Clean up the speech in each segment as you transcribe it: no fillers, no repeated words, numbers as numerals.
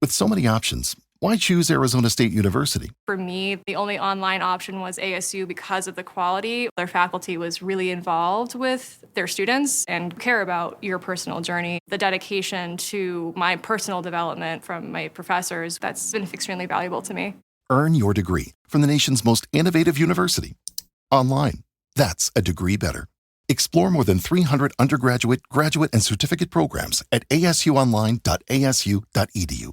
With so many options, why choose Arizona State University? For me, the only online option was ASU because of the quality. Their faculty was really involved with their students and care about your personal journey. The dedication to my personal development from my professors, that's been extremely valuable to me. Earn your degree from the nation's most innovative university. Online. That's a degree better. Explore more than 300 undergraduate, graduate, and certificate programs at asuonline.asu.edu.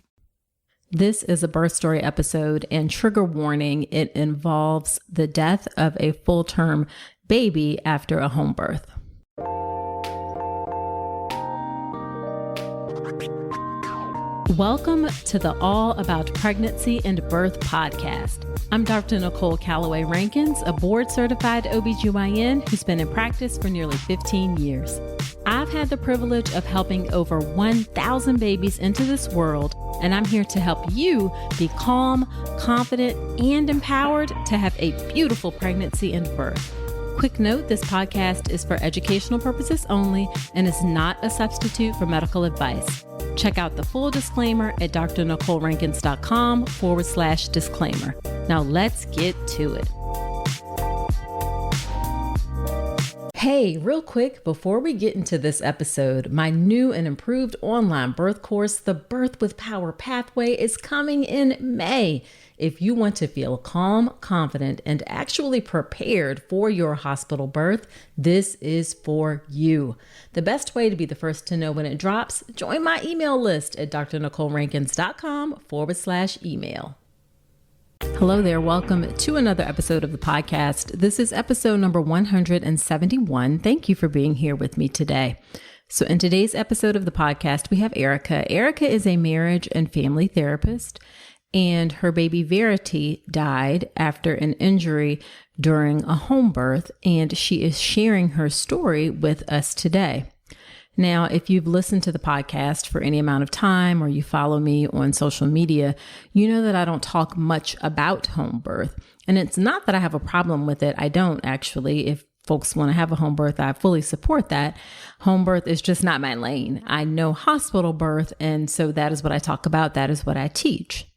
This is a birth story episode, and trigger warning, it involves the death of a full-term baby after a home birth. Welcome to the All About Pregnancy and Birth podcast. I'm Dr. Nicole Calloway Rankins, a board-certified OBGYN who's been in practice for nearly 15 years. I've had the privilege of helping over 1,000 babies into this world, and I'm here to help you be calm, confident, and empowered to have a beautiful pregnancy and birth. Quick note, this podcast is for educational purposes only and is not a substitute for medical advice. Check out the full disclaimer at drnicolerankins.com/disclaimer. Now let's get to it. Hey, real quick, before we get into this episode, my new and improved online birth course, The Birth with Power Pathway, is coming in May. If you want to feel calm, confident, and actually prepared for your hospital birth, this is for you. The best way to be the first to know when it drops, join my email list at drnicolerankins.com/email. Hello there. Welcome to another episode of the podcast. This is episode number 171. Thank you for being here with me today. So in today's episode of the podcast, we have Erica. Erica is a marriage and family therapist, and her baby Verity died after an injury during a home birth, and she is sharing her story with us today. Now, if you've listened to the podcast for any amount of time or you follow me on social media, you know that I don't talk much about home birth. And it's not that I have a problem with it. I don't actually. If folks want to have a home birth, I fully support that. Home birth is just not my lane. I know hospital birth, and so that is what I talk about. That is what I teach.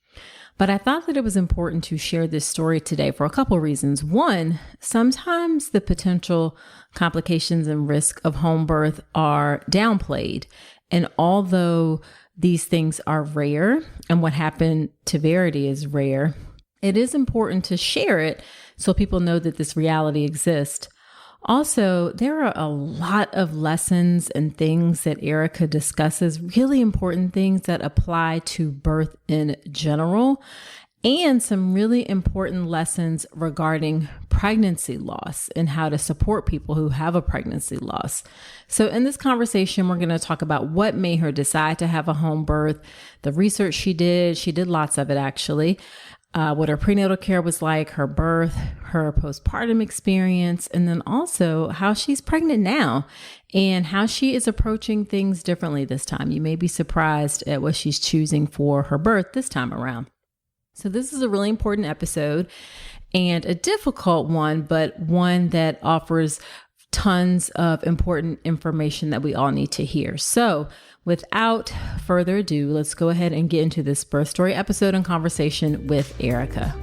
But I thought that it was important to share this story today for a couple of reasons. One, sometimes the potential complications and risk of home birth are downplayed. And although these things are rare, and what happened to Verity is rare, it is important to share it so people know that this reality exists. Also, there are a lot of lessons and things that Erica discusses, really important things that apply to birth in general, and some really important lessons regarding pregnancy loss and how to support people who have a pregnancy loss. So in this conversation, we're going to talk about what made her decide to have a home birth, the research she did lots of it actually, what her prenatal care was like, her birth, her postpartum experience, and then also how she's pregnant now and how she is approaching things differently this time. You may be surprised at what she's choosing for her birth this time around. So this is a really important episode and a difficult one, but one that offers tons of important information that we all need to hear. So without further ado, let's go ahead and get into this birth story episode and conversation with Erica.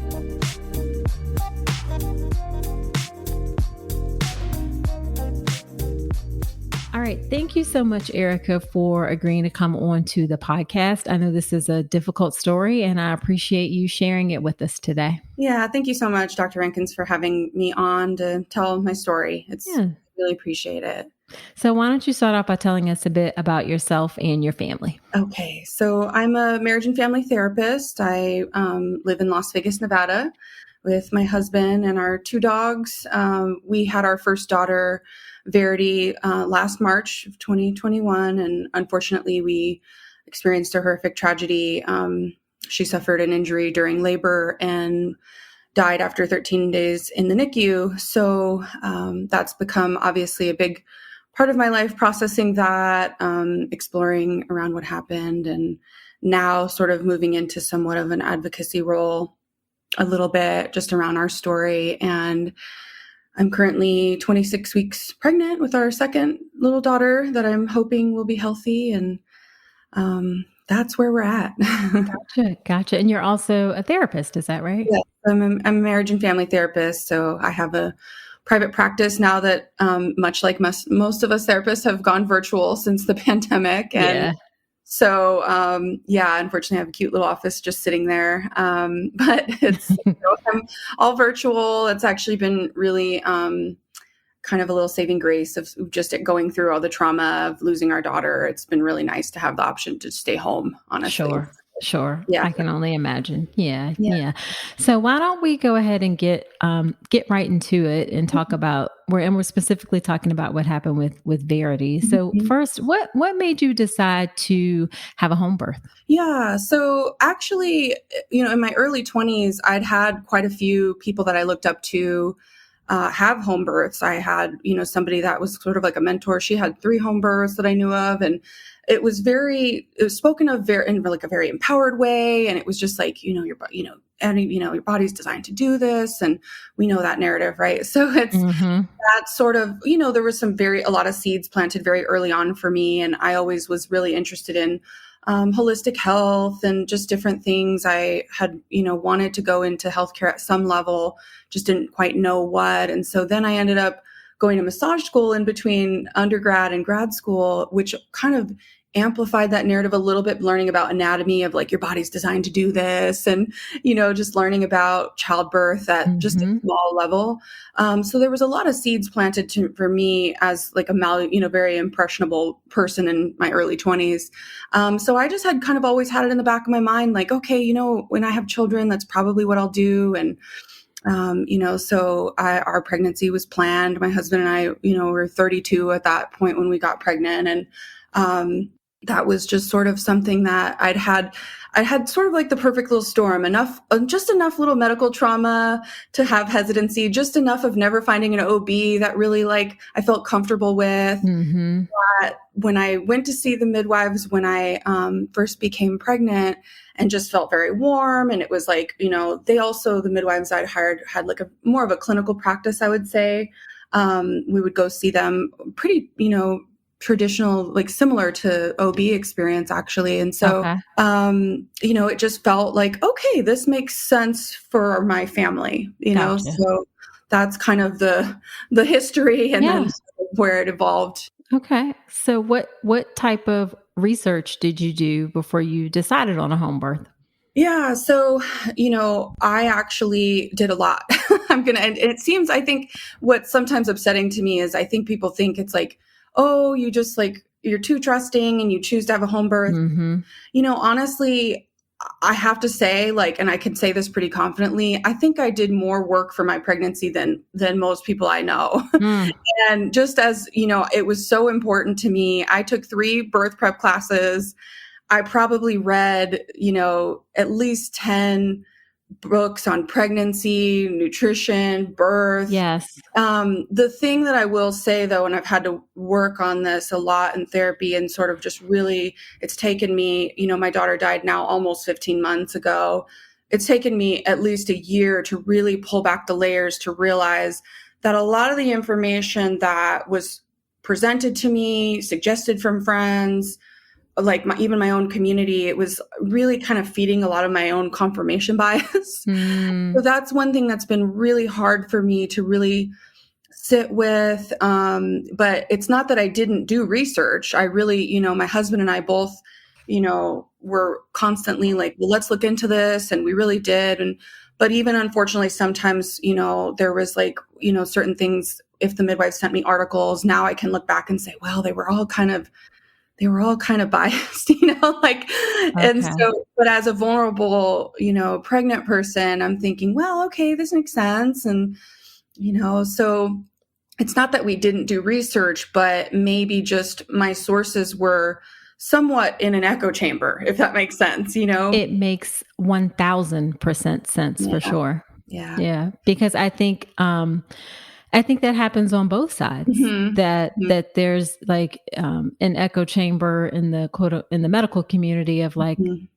All right. Thank you so much, Erica, for agreeing to come on to the podcast. I know this is a difficult story, and I appreciate you sharing it with us today. Yeah. Thank you so much, Dr. Rankins, for having me on to tell my story. Really appreciate it. So why don't you start off by telling us a bit about yourself and your family? Okay. So I'm a marriage and family therapist. I live in Las Vegas, Nevada with my husband and our two dogs. We had our first daughter, Verity, last March of 2021. And unfortunately, we experienced a horrific tragedy. She suffered an injury during labor and died after 13 days in the NICU. So that's become obviously a big part of my life, processing that, exploring around what happened, and now sort of moving into somewhat of an advocacy role a little bit just around our story. And I'm currently 26 weeks pregnant with our second little daughter that I'm hoping will be healthy. And that's where we're at. Gotcha. And you're also a therapist, is that right? Yes, I'm a marriage and family therapist, so I have a private practice now that, much like most of us therapists have gone virtual since the pandemic. And Yeah. so, yeah, unfortunately, I have a cute little office just sitting there. But it's, I'm all virtual. It's actually been really kind of a little saving grace of just going through all the trauma of losing our daughter. It's been really nice to have the option to stay home, honestly. Sure. Yeah. I can only imagine. Yeah, Yeah. yeah. So why don't we go ahead and get right into it and talk about we're specifically talking about what happened with Verity. So Mhm. first, what made you decide to have a home birth? Yeah. So actually, in my early 20s, I'd had quite a few people that I looked up to have home births. I had, somebody that was sort of like a mentor. She had 3 home births that I knew of. And it was spoken of very, in like a very empowered way. And it was just like, your body's designed to do this. And we know that narrative, right? So it's Mm-hmm. that sort of, there was a lot of seeds planted very early on for me. And I always was really interested in holistic health and just different things. I had, wanted to go into healthcare at some level, just didn't quite know what. And so then I ended up going to massage school in between undergrad and grad school, which kind of amplified that narrative a little bit, learning about anatomy of like your body's designed to do this, and just learning about childbirth at just a Mm-hmm. small level. So there was a lot of seeds planted for me as like a very impressionable person in my early 20s. So I just had kind of always had it in the back of my mind, like, okay, when I have children, that's probably what I'll do. And so our pregnancy was planned. My husband and I, were 32 at that point when we got pregnant. And that was just sort of something that I had sort of like the perfect little storm, just enough little medical trauma to have hesitancy, just enough of never finding an OB that really like I felt comfortable with. Mm-hmm. When I went to see the midwives when I first became pregnant, and just felt very warm. And it was like, the midwives I'd hired had like more of a clinical practice, I would say. We would go see them pretty, traditional, like similar to OB experience actually. And so, Okay. it just felt like, okay, this makes sense for my family, Gotcha. so that's kind of the history and Yeah. then where it evolved. Okay. So what type of research did you do before you decided on a home birth? Yeah. So, I actually did a lot. And it seems, I think what's sometimes upsetting to me is I think people think it's like, oh, you just like, you're too trusting and you choose to have a home birth. Mm-hmm. Honestly, I have to say, like, and I can say this pretty confidently, I think I did more work for my pregnancy than most people I know. Mm. And just as, it was so important to me, I took 3 birth prep classes. I probably read, at least 10 books on pregnancy, nutrition, birth. Yes. The thing that I will say though, and I've had to work on this a lot in therapy and sort of just really, it's taken me, my daughter died now almost 15 months ago. It's taken me at least a year to really pull back the layers to realize that a lot of the information that was presented to me, suggested from friends, like even my own community, it was really kind of feeding a lot of my own confirmation bias. Mm. So that's one thing that's been really hard for me to really sit with. But it's not that I didn't do research. I really, my husband and I both, were constantly like, well, let's look into this. And we really did. But even unfortunately, sometimes, there was like, certain things, if the midwife sent me articles, now I can look back and say, well, they were all kind of biased, like, and Okay. so, but as a vulnerable, pregnant person, I'm thinking, well, okay, this makes sense. And, so it's not that we didn't do research, but maybe just my sources were somewhat in an echo chamber, if that makes sense, It makes 1000% sense for Yeah. sure. Yeah. Yeah, because I think that happens on both sides. Mhm. That there's like an echo chamber in the medical community of like, Mhm.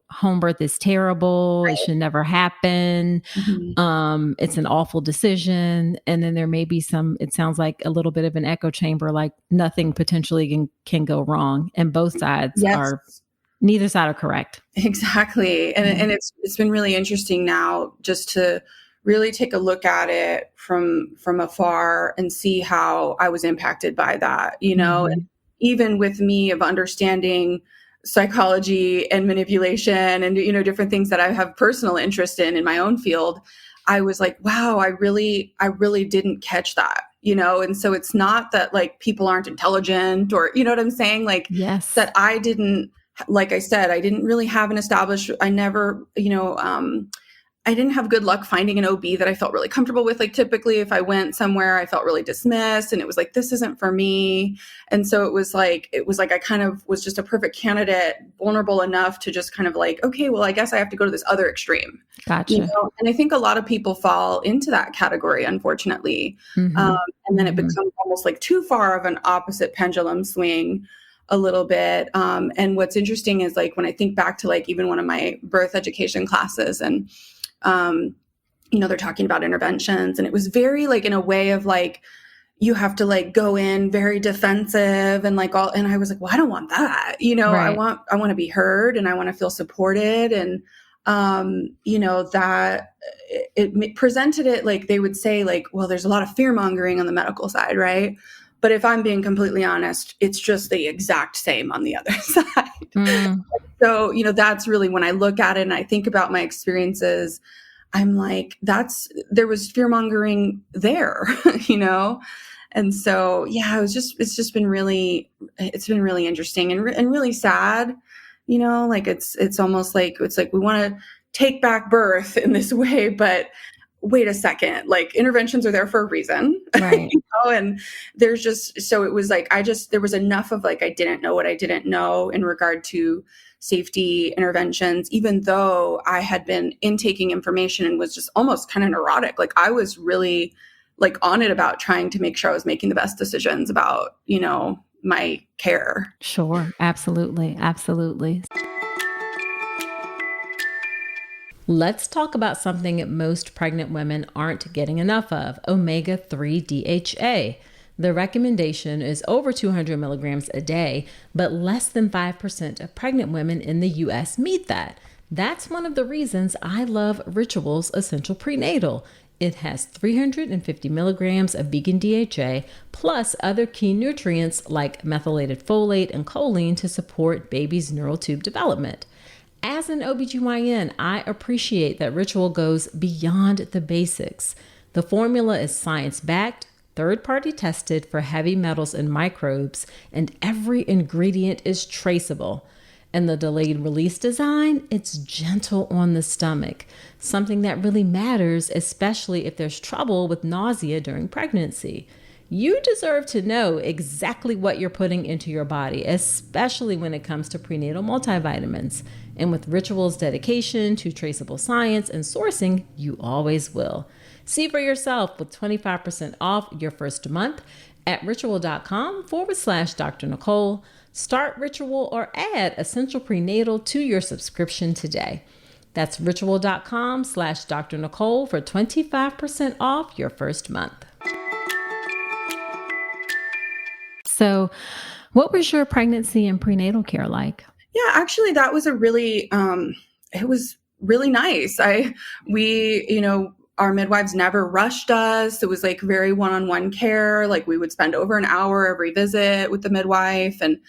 home birth is terrible. It should never happen. Mhm. It's an awful decision. And then there may be it sounds like a little bit of an echo chamber, like nothing potentially can go wrong. And both sides Yes. are Neither side are correct. Exactly. And it's been really interesting now just to really take a look at it from afar and see how I was impacted by that, and even with me of understanding psychology and manipulation and, different things that I have personal interest in my own field, I was like, wow, I really didn't catch that, and so it's not that like people aren't intelligent or, you know what I'm saying? Like, yes, that I didn't, like I said, I didn't really have an established, I never, I didn't have good luck finding an OB that I felt really comfortable with. Like typically if I went somewhere, I felt really dismissed and it was like, this isn't for me. And so it was like I kind of was just a perfect candidate, vulnerable enough to just kind of like, okay, well, I guess I have to go to this other extreme. Gotcha. And I think a lot of people fall into that category, unfortunately. And then it becomes almost like too far of an opposite pendulum swing a little bit. And what's interesting is like, when I think back to like even one of my birth education classes and, they're talking about interventions and it was very like in a way of like, you have to like go in very defensive and like and I was like, well, I don't want that. Right. I want to be heard and I want to feel supported. And, that it presented it like they would say like, well, there's a lot of fear mongering on the medical side. Right. But if I'm being completely honest, it's just the exact same on the other side. So, that's really when I look at it and I think about my experiences, I'm like, there was fear mongering there, And so, yeah, it's been really interesting and really sad, like it's almost like, we want to take back birth in this way, but wait a second, like interventions are there for a reason. Right. And there's just, so it was like, there was enough of like, I didn't know what I didn't know in regard to safety interventions, even though I had been intaking information and was just almost kind of neurotic. Like I was really like on it about trying to make sure I was making the best decisions about, my care. Sure. Absolutely. Absolutely. Let's talk about something most pregnant women aren't getting enough of, omega-3 DHA. The recommendation is over 200 milligrams a day, but less than 5% of pregnant women in the U.S. meet that. That's one of the reasons I love Ritual's Essential Prenatal. It has 350 milligrams of vegan DHA, plus other key nutrients like methylated folate and choline to support baby's neural tube development. As an OBGYN, I appreciate that Ritual goes beyond the basics. The formula is science-backed, third-party tested for heavy metals and microbes, and every ingredient is traceable. And the delayed release design, it's gentle on the stomach, something that really matters, especially if there's trouble with nausea during pregnancy. You deserve to know exactly what you're putting into your body, especially when it comes to prenatal multivitamins. And with Ritual's dedication to traceable science and sourcing, you always will. See for yourself with 25% off your first month at ritual.com/Dr. Nicole. Start Ritual or add Essential Prenatal to your subscription today. That's ritual.com/Dr. Nicole for 25% off your first month. So, what was your pregnancy and prenatal care like? Yeah, actually, that was it was really nice. Our midwives never rushed us. It was like very one-on-one care. Like we would spend over an hour every visit with the midwife. And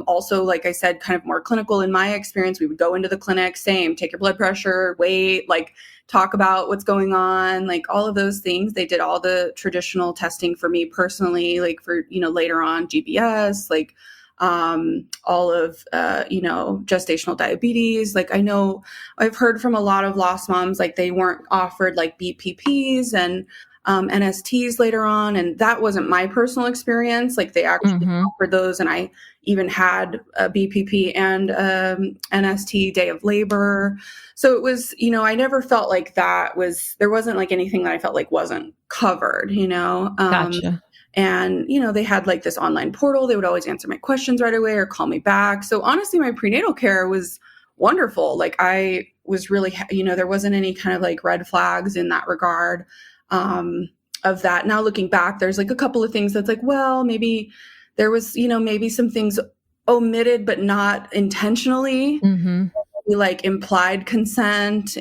also, like I said, kind of more clinical in my experience, we would go into the clinic, take your blood pressure, wait, like talk about what's going on, like all of those things. They did all the traditional testing for me personally, like for, later on GBS, like all of, gestational diabetes. Like I know I've heard from a lot of lost moms, like they weren't offered like BPPs and NSTs later on. And that wasn't my personal experience. Like they actually offered those. And I even had a BPP and NST day of labor. So it was, I never felt like there wasn't like anything that I felt like wasn't covered, Gotcha. And, they had like this online portal. They would always answer my questions right away or call me back. So honestly, my prenatal care was wonderful. Like I was really, there wasn't any kind of like red flags in that regard of that. Now looking back, there's like a couple of things that's like, well, maybe there was, maybe some things omitted, but not intentionally, Mm-hmm. like implied consent,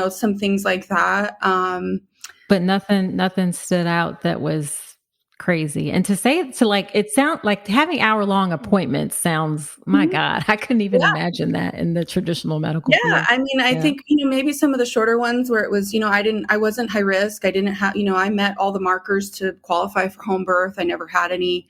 some things like that. But nothing stood out that was crazy. And to say to like, it sound like having hour-long appointments sounds, my Mhm. God, I couldn't even Yeah. imagine that in the traditional medical Yeah. field. I mean, I Yeah. think, maybe some of the shorter ones where it was, I wasn't high risk. I didn't have, I met all the markers to qualify for home birth. I never had any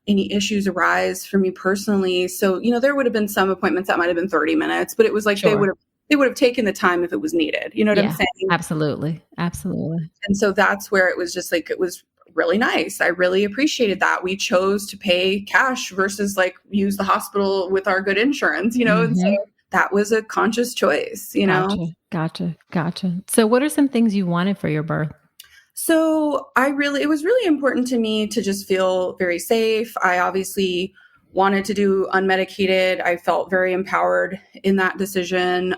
issues arise for me personally. So, there would have been some appointments that might have been 30 minutes, but it was like Sure. they would have taken the time if it was needed. You know what I'm Yeah, saying? absolutely. Absolutely. And so that's where it was just like, it was really nice. I really appreciated that. We chose to pay cash versus like use the hospital with our good insurance, and so Mm-hmm. that was a conscious choice. Gotcha. Gotcha. Gotcha. So what are some things you wanted for your birth? So it was really important to me to just feel very safe. I obviously wanted to do unmedicated. I felt very empowered in that decision.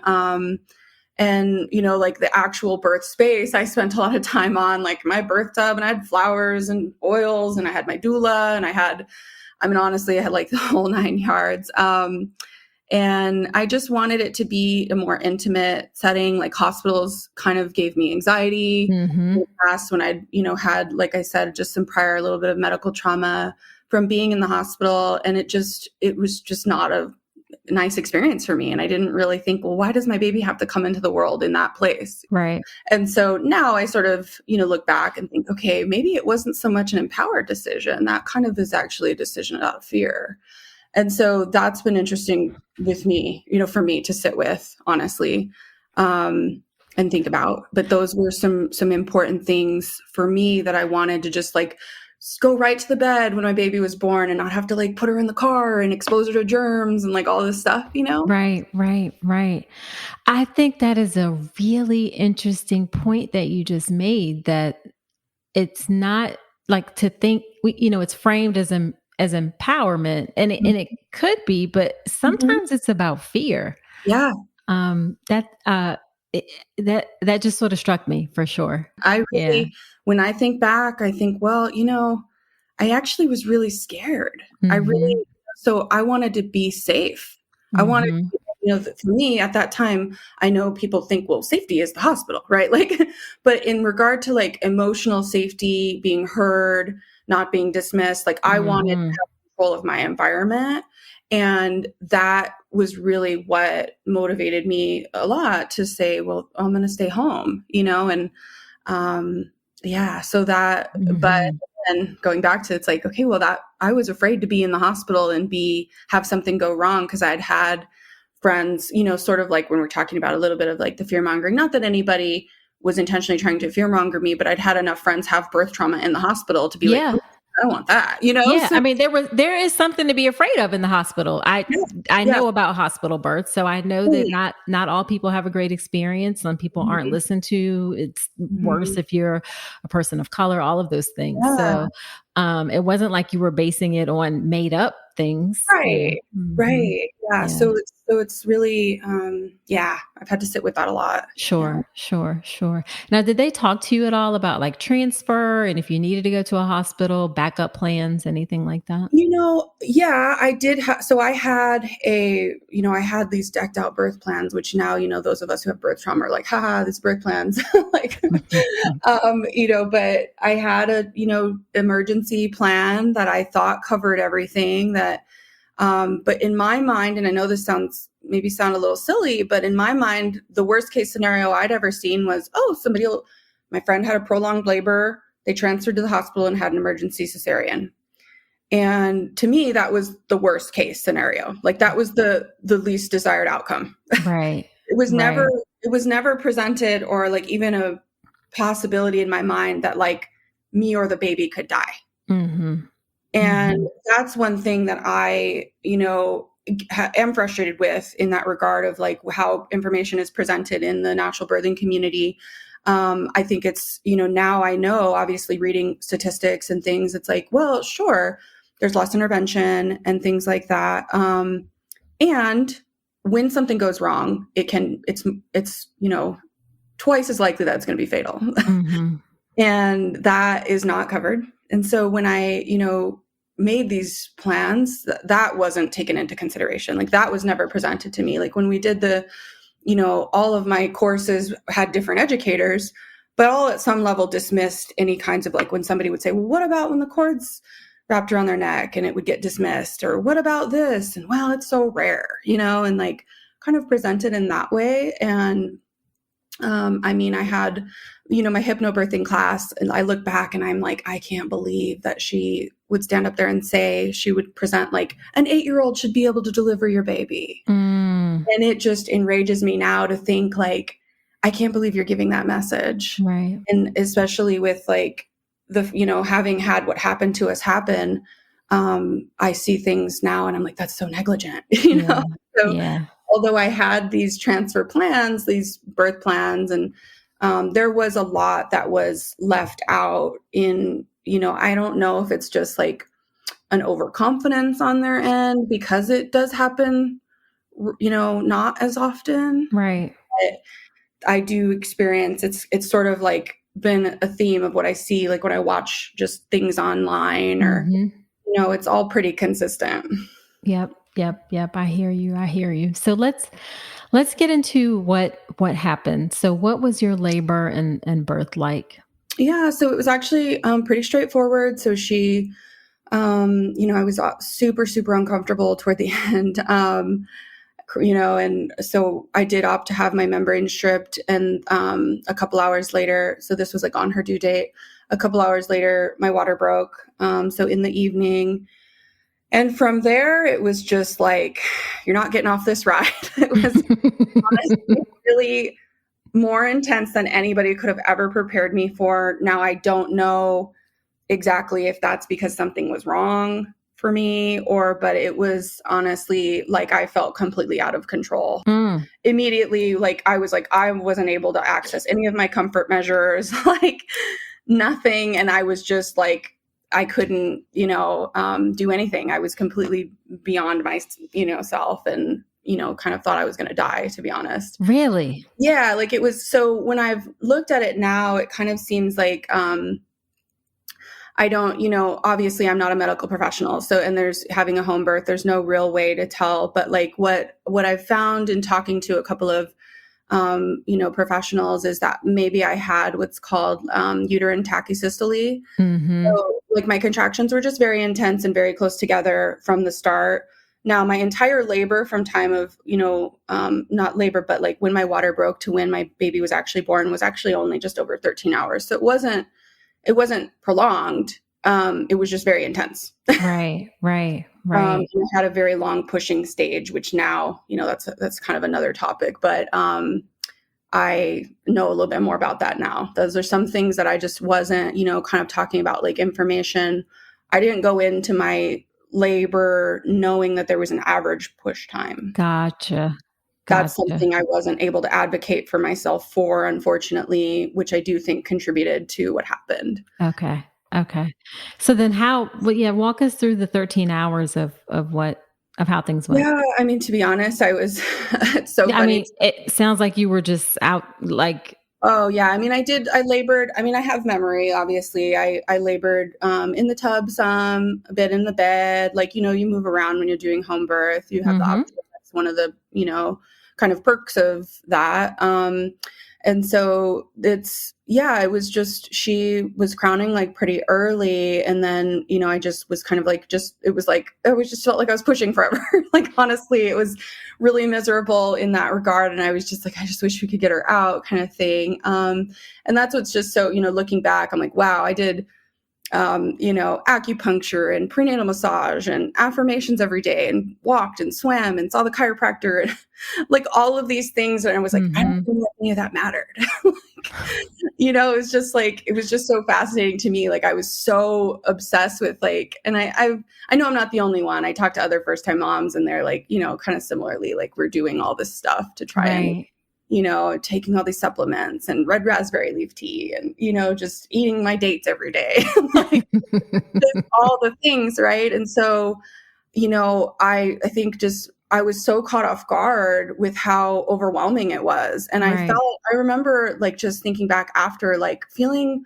And, like the actual birth space, I spent a lot of time on like my birth tub, and I had flowers and oils, and I had my doula, and honestly, I had like the whole 9 yards. And I just wanted it to be a more intimate setting. Like hospitals kind of gave me anxiety Mm-hmm. in the past when I'd, had, like I said, just some prior, a little bit of medical trauma from being in the hospital. And it was just not a nice experience for me. And I didn't really think, well, why does my baby have to come into the world in that place? Right. And so now I sort of, look back and think, okay, maybe it wasn't so much an empowered decision. That kind of is actually a decision out of fear. And so that's been interesting with me, for me to sit with, honestly, and think about. But those were some important things for me that I wanted to just like go right to the bed when my baby was born and not have to like put her in the car and expose her to germs and like all this stuff. Right, right, right. I think that is a really interesting point that you just made, that it's not like to think it's framed as empowerment, and it could be, but Mhm. sometimes it's about fear. Yeah. That it, that just sort of struck me for sure. Yeah. When I think back, I think, well, I actually was really scared. Mhm. So I wanted to be safe. I wanted, Mhm. for me at that time, I know people think, well, safety is the hospital, right? Like, but in regard to like emotional safety, being heard, not being dismissed, like I wanted to Mhm. have control of my environment. And that was really what motivated me a lot to say, well, I'm going to stay home, and, yeah, so but Mhm. then going back to, it's like, okay, well, that I was afraid to be in the hospital and have something go wrong, because I'd had friends, sort of like when we're talking about a little bit of like the fear mongering, not that anybody was intentionally trying to fear monger me, but I'd had enough friends have birth trauma in the hospital to be like, Yeah. "Oh, I don't want that," Yeah, so I mean, there is something to be afraid of in the hospital. yeah, I yeah, know about hospital births, so I know that totally. not all people have a great experience. Some people aren't Mhm, listened to. It's worse mhm. if you're a person of color, all of those things. Yeah. So, it wasn't like you were basing it on made up things. Yeah. Right. Mhm. Right. Yeah. Yeah. So it's really, yeah, I've had to sit with that a lot. Sure, sure, sure. Now, did they talk to you at all about like transfer, and if you needed to go to a hospital, backup plans, anything like that? Yeah, I did so I had these decked out birth plans, which now, those of us who have birth trauma are like, haha, these birth plans. Like, but I had a, emergency plan that I thought covered everything but in my mind, and I know this sound a little silly, but in my mind, the worst case scenario I'd ever seen was, oh, my friend had a prolonged labor. They transferred to the hospital and had an emergency cesarean. And to me, that was the worst case scenario. Like that was the least desired outcome. Right, It was never, right. it was never presented or like even a possibility in my mind that like me or the baby could die. Mhm. And Mhm. that's one thing that I, am frustrated with in that regard of like how information is presented in the natural birthing community. I think it's, now I know, obviously reading statistics and things, it's like, well, sure, there's less intervention and things like that. And when something goes wrong, it's, twice as likely that it's going to be fatal. Mhm. And that is not covered. And so when I, made these plans, that wasn't taken into consideration. Like that was never presented to me. Like when we did all of my courses had different educators, but all at some level dismissed any kinds of, like when somebody would say, well, what about when the cord's wrapped around their neck, and it would get dismissed, or what about this? And well, it's so rare, and like kind of presented in that way. And I had, my hypnobirthing class, and I look back and I'm like, I can't believe that she would stand up there and say, she would present like an 8-year-old should be able to deliver your baby. And it just enrages me now to think like, I can't believe you're giving that message. Right. And especially with like having had what happened to us happen, I see things now and I'm like, that's so negligent, Yeah. So Yeah. although I had these transfer plans, these birth plans, and there was a lot that was left out in, I don't know if it's just like an overconfidence on their end because it does happen, not as often. Right. But I do experience, it's sort of like been a theme of what I see, like when I watch just things online or, it's all pretty consistent. Yep. I hear you. So let's get into what happened. So what was your labor and birth like? Yeah. So it was actually pretty straightforward. So she, I was super, super uncomfortable toward the end, and so I did opt to have my membrane stripped, and a couple hours later, so this was like on her due date, a couple hours later, my water broke. So in the evening, and from there, it was just like, you're not getting off this ride. It was honestly really more intense than anybody could have ever prepared me for. Now, I don't know exactly if that's because something was wrong for me but it was honestly like I felt completely out of control. Immediately, like I wasn't able to access any of my comfort measures, like nothing. And I was just like, I couldn't, do anything. I was completely beyond my, self, and, kind of thought I was going to die, to be honest. Really? Yeah. Like it was. So when I've looked at it now, it kind of seems like, I don't, obviously I'm not a medical professional. So, and there's having a home birth, there's no real way to tell, but like what I've found in talking to a couple of, professionals is that maybe I had what's called, uterine tachycystole. So like my contractions were just very intense and very close together from the start. Now my entire labor from time of, not labor, but like when my water broke to when my baby was actually born was actually only just over 13 hours. So it wasn't prolonged. It was just very intense. Right. I had a very long pushing stage, which now, that's kind of another topic, but I know a little bit more about that now. Those are some things that I just wasn't, kind of talking about, like information. I didn't go into my labor knowing that there was an average push time. Gotcha. That's something I wasn't able to advocate for myself for, unfortunately, which I do think contributed to what happened. Okay. So then walk us through the 13 hours of how things went. Yeah. I mean, to be honest, I was, it's so funny. I mean, it sounds like you were just out like. Oh yeah. I mean, I labored. I mean, I have memory, obviously. I labored, in the tub some, a bit in the bed. Like, you move around when you're doing home birth. You have the option. That's one of the, kind of perks of that. And so it was just, she was crowning like pretty early. And then, I just was kind of like, just felt like I was pushing forever. Like, honestly, it was really miserable in that regard. And I was just like, I just wish we could get her out, kind of thing. And that's what's just so, looking back, I'm like, wow, I did, acupuncture and prenatal massage and affirmations every day and walked and swam and saw the chiropractor and like all of these things. And I was like, I don't think any of that mattered. It was just so fascinating to me. Like I was so obsessed with like, and I know I'm not the only one. I talked to other first time moms and they're like, kind of similarly, like we're doing all this stuff to try and taking all these supplements and red raspberry leaf tea and, just eating my dates every day, like all the things. Right. And so, I think just, I was so caught off guard with how overwhelming it was. And I remember like just thinking back after, like feeling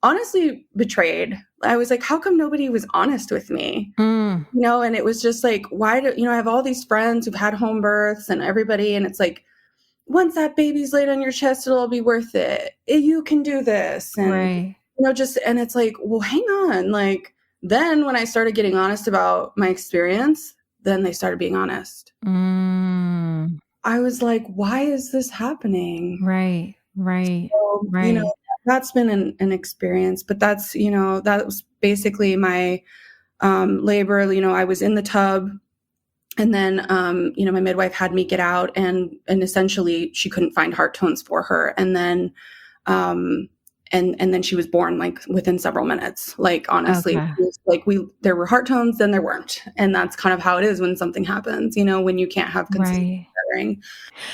honestly betrayed, I was like, how come nobody was honest with me? And it was just like, why do, I have all these friends who've had home births and everybody, and it's like, once that baby's laid on your chest, it'll all be worth it. You can do this. And, Right. and it's like, well, hang on. Like, then when I started getting honest about my experience, then they started being honest. I was like, why is this happening? Right. So, that's been an experience, but that's, that was basically my labor. I was in the tub, and then, my midwife had me get out, and essentially she couldn't find heart tones for her. And then, and then she was born like within several minutes. Like, honestly, Okay. it was like there were heart tones, then there weren't. And that's kind of how it is when something happens, when you can't have consistent bearing.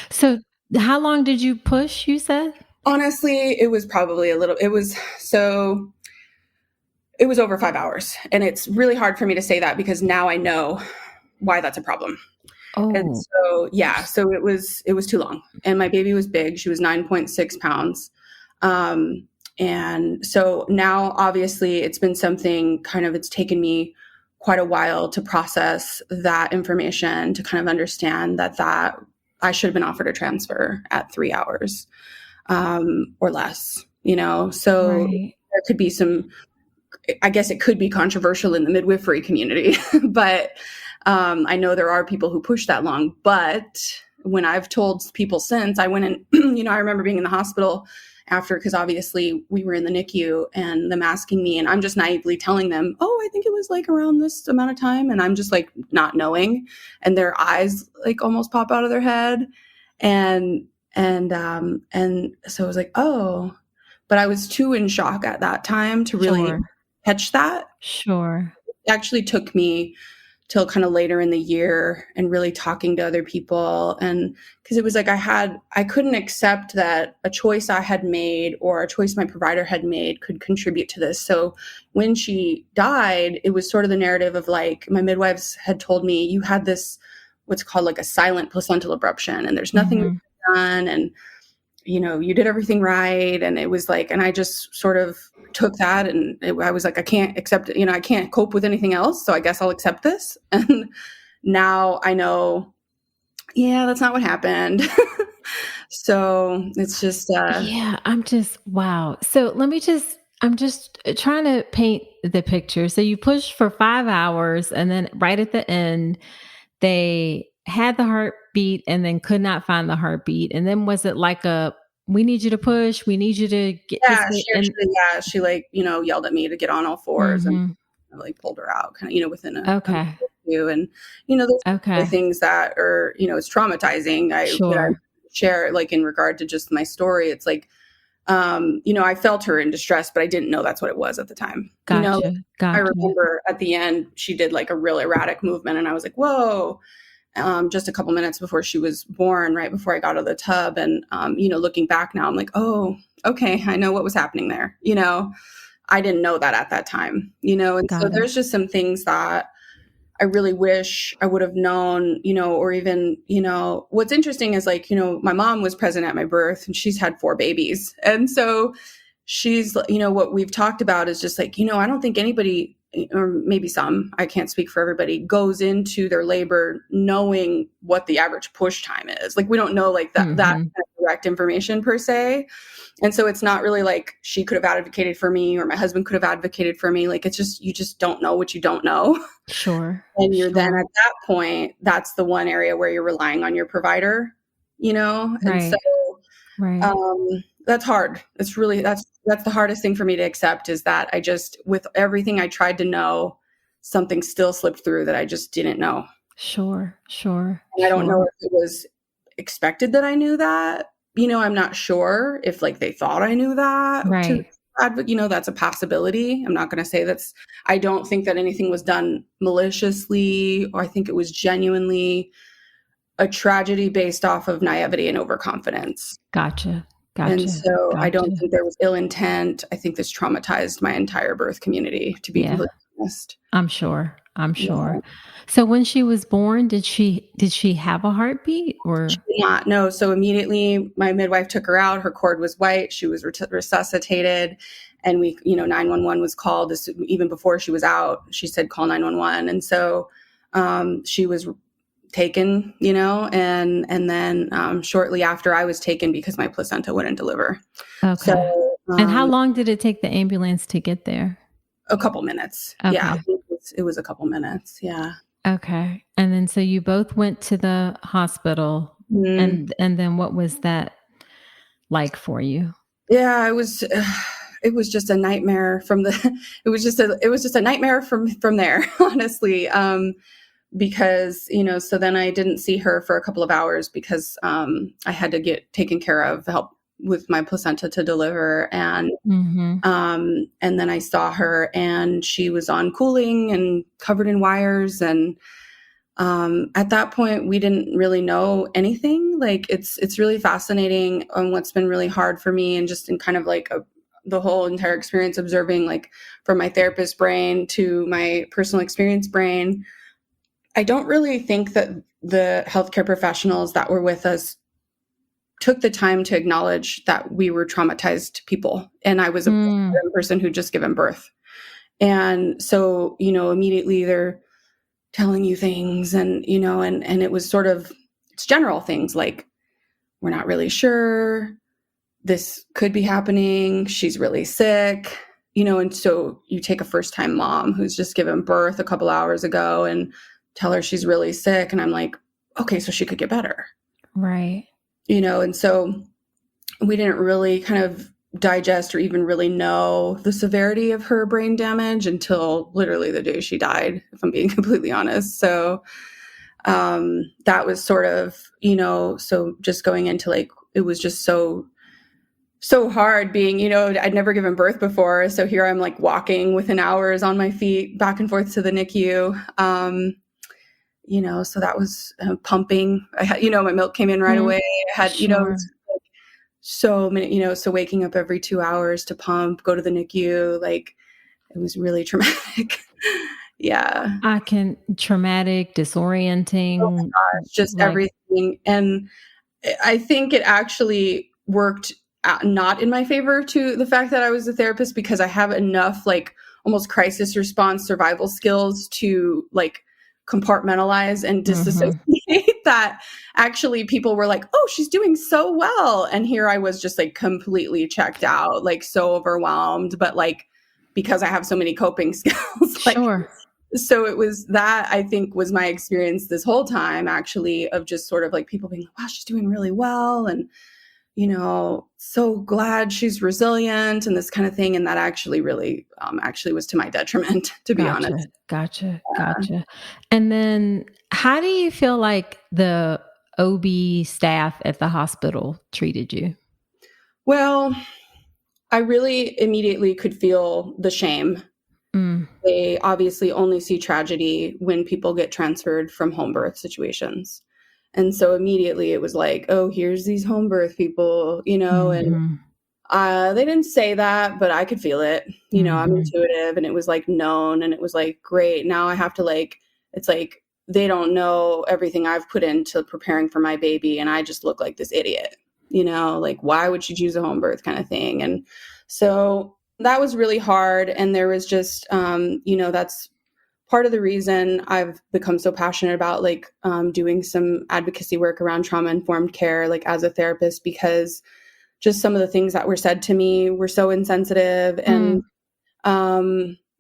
So how long did you push, you said? Honestly, it was probably it was over 5 hours. And it's really hard for me to say that because now I know why that's a problem. And so, so it was too long, and my baby was big. She was 9.6 pounds. And so now obviously it's been something it's taken me quite a while to process that information, to kind of understand that I should have been offered a transfer at 3 hours, or less, so there could be I guess it could be controversial in the midwifery community, but I know there are people who push that long. But when I've told people since, I went in, I remember being in the hospital after, because obviously we were in the NICU, and them asking me, and I'm just naively telling them, oh, I think it was like around this amount of time. And I'm just like not knowing, and their eyes like almost pop out of their head. And so I was like, oh, but I was too in shock at that time to really catch that. Sure. It actually took me till kind of later in the year, and really talking to other people. And because it was like I couldn't accept that a choice I had made or a choice my provider had made could contribute to this. So when she died, it was sort of the narrative of like, my midwives had told me, you had this, what's called like a silent placental abruption, and there's nothing done. And, you did everything right. And it was like, and I just sort of took that, and I was like, I can't accept it. I can't cope with anything else. So I guess I'll accept this. And now I know, that's not what happened. So it's just, wow. So I'm just trying to paint the picture. So you pushed for 5 hours, and then right at the end, they had the heartbeat and then could not find the heartbeat. And then was it like we need you to push, we need you to get she like, yelled at me to get on all fours, and like pulled her out kind of, within a few. And, those things that are, it's traumatizing. I share like in regard to just my story. It's like, I felt her in distress, but I didn't know that's what it was at the time. Gotcha. I remember at the end, she did like a real erratic movement, and I was like, whoa. Just a couple minutes before she was born, right before I got out of the tub. And, looking back now, I'm like, oh, okay, I know what was happening there. I didn't know that at that time, and so there's just some things that I really wish I would have known, or even, what's interesting is like, my mom was present at my birth, and she's had 4 babies. And so she's, what we've talked about is just like, I don't think anybody, or maybe some, I can't speak for everybody, goes into their labor knowing what the average push time is. Like, we don't know like that kind of direct information per se. And so it's not really like she could have advocated for me, or my husband could have advocated for me. Like, it's just, you just don't know what you don't know. Sure. And you're then at that point, that's the one area where you're relying on your provider, and so that's hard. It's really, that's the hardest thing for me to accept, is that I just, with everything I tried to know, something still slipped through that I just didn't know. Sure. And I don't know if it was expected that I knew that, I'm not sure if like they thought I knew that. Right. That's a possibility. I'm not going to say I don't think that anything was done maliciously, or I think it was genuinely a tragedy based off of naivety and overconfidence. Gotcha. And so I don't think there was ill intent. I think this traumatized my entire birth community, to be completely honest. I'm sure. So when she was born, did she have a heartbeat, or? She did not. No. So immediately my midwife took her out. Her cord was white. She was resuscitated. And 911 was called even before she was out. She said, call 911. And so she was taken, and then shortly after I was taken because my placenta wouldn't deliver. Okay. So, and how long did it take the ambulance to get there? A couple minutes. Okay. Yeah, it was a couple minutes. Yeah. Okay. And then so you both went to the hospital, and then what was that like for you? Yeah, it was just a nightmare it was just a nightmare from there, honestly. Because, so then I didn't see her for a couple of hours because I had to get taken care of, help with my placenta to deliver. And then I saw her and she was on cooling and covered in wires. And at that point, we didn't really know anything. Like it's really fascinating. And what's been really hard for me, and just in kind of like the whole entire experience, observing like from my therapist brain to my personal experience brain, I don't really think that the healthcare professionals that were with us took the time to acknowledge that we were traumatized people. And I was a person who'd just given birth. And so, immediately they're telling you things and it was sort of, it's general things like, we're not really sure, this could be happening, she's really sick, and so you take a first-time mom who's just given birth a couple hours ago and tell her she's really sick. And I'm like, okay, so she could get better. Right. And so we didn't really kind of digest or even really know the severity of her brain damage until literally the day she died, if I'm being completely honest. So that was sort of, so just going into like, it was just so hard being, I'd never given birth before. So here I'm like walking within hours on my feet back and forth to the NICU. So that was pumping. I had, my milk came in right away. I had, so many, so waking up every 2 hours to pump, go to the NICU, like it was really traumatic. Yeah. Traumatic, disorienting. Oh my gosh, just everything. And I think it actually worked not in my favor to the fact that I was a therapist, because I have enough like almost crisis response survival skills to like compartmentalize and disassociate that actually people were like, oh, she's doing so well. And here I was just like completely checked out, like so overwhelmed, but like, because I have so many coping skills. Like, sure. So it was that, I think, was my experience this whole time, actually, of just sort of like people being like, wow, she's doing really well. And, so glad she's resilient and this kind of thing. And that actually really was to my detriment, to be honest. Gotcha. And then how do you feel like the OB staff at the hospital treated you? Well, I really immediately could feel the shame. They obviously only see tragedy when people get transferred from home birth situations. And so immediately it was like, oh, here's these home birth people, and they didn't say that, but I could feel it. I'm intuitive, and it was like known, and it was like, great. Now I have to like, it's like, they don't know everything I've put into preparing for my baby. And I just look like this idiot, like, why would she choose a home birth kind of thing? And so that was really hard. And there was just, that's part of the reason I've become so passionate about like doing some advocacy work around trauma-informed care, like as a therapist, because just some of the things that were said to me were so insensitive and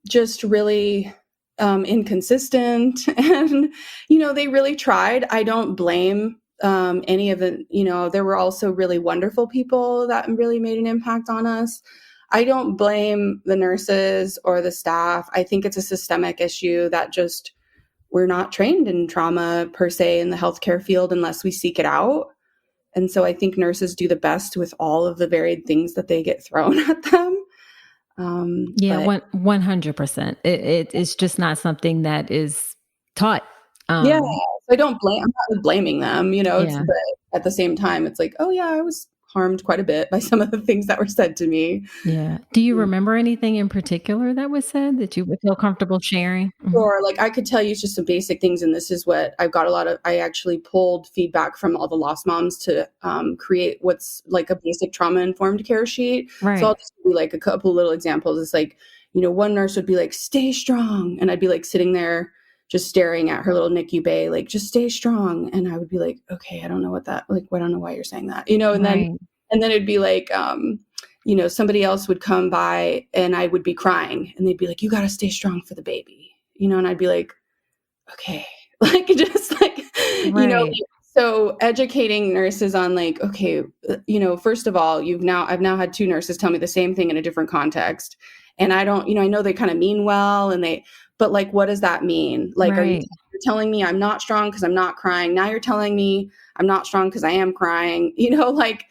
just really inconsistent. And, they really tried. I don't blame any of the, there were also really wonderful people that really made an impact on us. I don't blame the nurses or the staff. I think it's a systemic issue that just we're not trained in trauma per se in the healthcare field unless we seek it out. And so I think nurses do the best with all of the varied things that they get thrown at them. 100%. It's just not something that is taught. So I don't blame. I'm not blaming them, but at the same time, it's like, oh yeah, I was harmed quite a bit by some of the things that were said to me. Yeah. Do you remember anything in particular that was said that you would feel comfortable sharing? Mhm. Or like I could tell you just some basic things, and this is what I've got a lot of. I actually pulled feedback from all the lost moms to create what's like a basic trauma informed care sheet. So I'll Right. just do like a couple little examples. It's like, one nurse would be like, "Stay strong," and I'd be like sitting there just staring at her little NICU bay, like, "Just stay strong," and I would be like, "Okay, I don't know what that like. I don't know why you're saying that," Right. and then it'd be like, somebody else would come by and I would be crying, and they'd be like, "You got to stay strong for the baby." And I'd be like, okay, like, just like, Right. so educating nurses on like, okay, first of all, I've now had two nurses tell me the same thing in a different context. And I don't, I know they kind of mean well but like, what does that mean? Like, Right. you're telling me I'm not strong because I'm not crying. Now you're telling me I'm not strong because I am crying, like,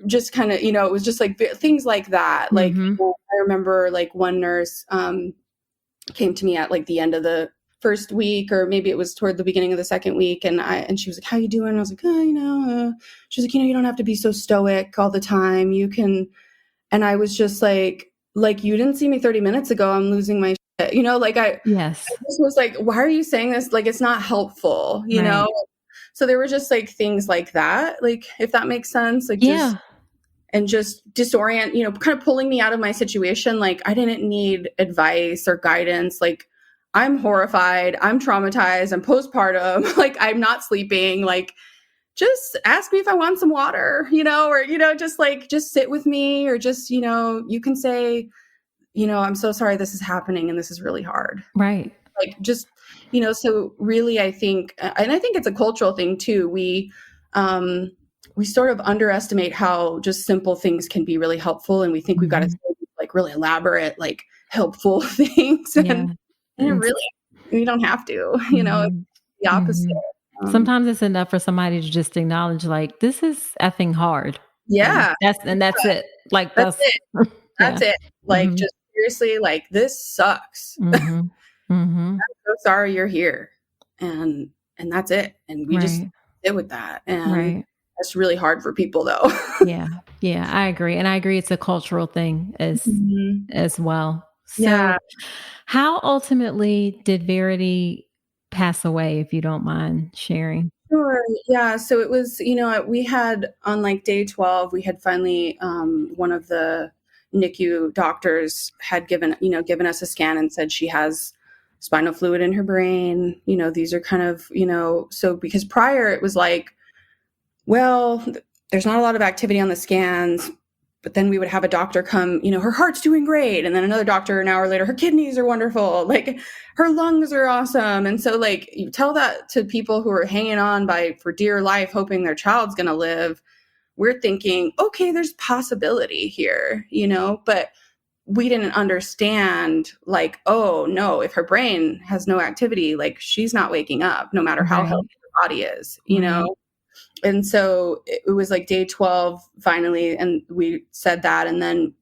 just kind of, it was just like things like that. Like, Mhm. I remember like one nurse, came to me at like the end of the first week, or maybe it was toward the beginning of the second week. And she was like, "How you doing?" I was like, "Oh, she's like, you don't have to be so stoic all the time. You can." And I was just like, "You didn't see me 30 minutes ago. I'm losing my shit." Like I Yes. just was like, "Why are you saying this? Like, it's not helpful, Right. So there were just like things like that, like, if that makes sense, like Yeah. just disorient, kind of pulling me out of my situation. Like, I didn't need advice or guidance. Like, I'm horrified. I'm traumatized. I'm postpartum. Like, I'm not sleeping. Like, just ask me if I want some water, or, just sit with me, or just, you can say, "I'm so sorry this is happening and this is really hard." Right. Like, just, so really, I think, and I think it's a cultural thing too. We sort of underestimate how just simple things can be really helpful. And we think we've got to Mhm. say like really elaborate, like helpful things. Yeah. And it And really, we don't have to, it's Mhm. the opposite. Mhm. Um, Sometimes it's enough for somebody to just acknowledge, like, "This is effing hard." And yeah, that's it. Like, that's that's it. yeah. That's it. Like, Mhm. just seriously, like, this sucks. Mhm. Mhm. So sorry you're here. And, that's it. And we just Right. sit with that. And Right. that's really hard for people though. Yeah. Yeah, I agree, and I agree it's a cultural thing Mhm. as well. So, Yeah, how ultimately did Verity pass away, if you don't mind sharing? sure. Yeah. So it was, we had on like day 12, we had finally, one of the NICU doctors had given us a scan and said she has spinal fluid in her brain. These are kind of, so because prior it was like, well, there's not a lot of activity on the scans. But then we would have a doctor come, her heart's doing great. And then another doctor an hour later, her kidneys are wonderful. Like, her lungs are awesome. And so like, you tell that to people who are hanging on for dear life, hoping their child's going to live. We're thinking, okay, there's possibility here, but we didn't understand like, oh no, if her brain has no activity, like, she's not waking up no matter how Right. healthy her body is, Right. And so it was like day 12 finally, and we said that. And then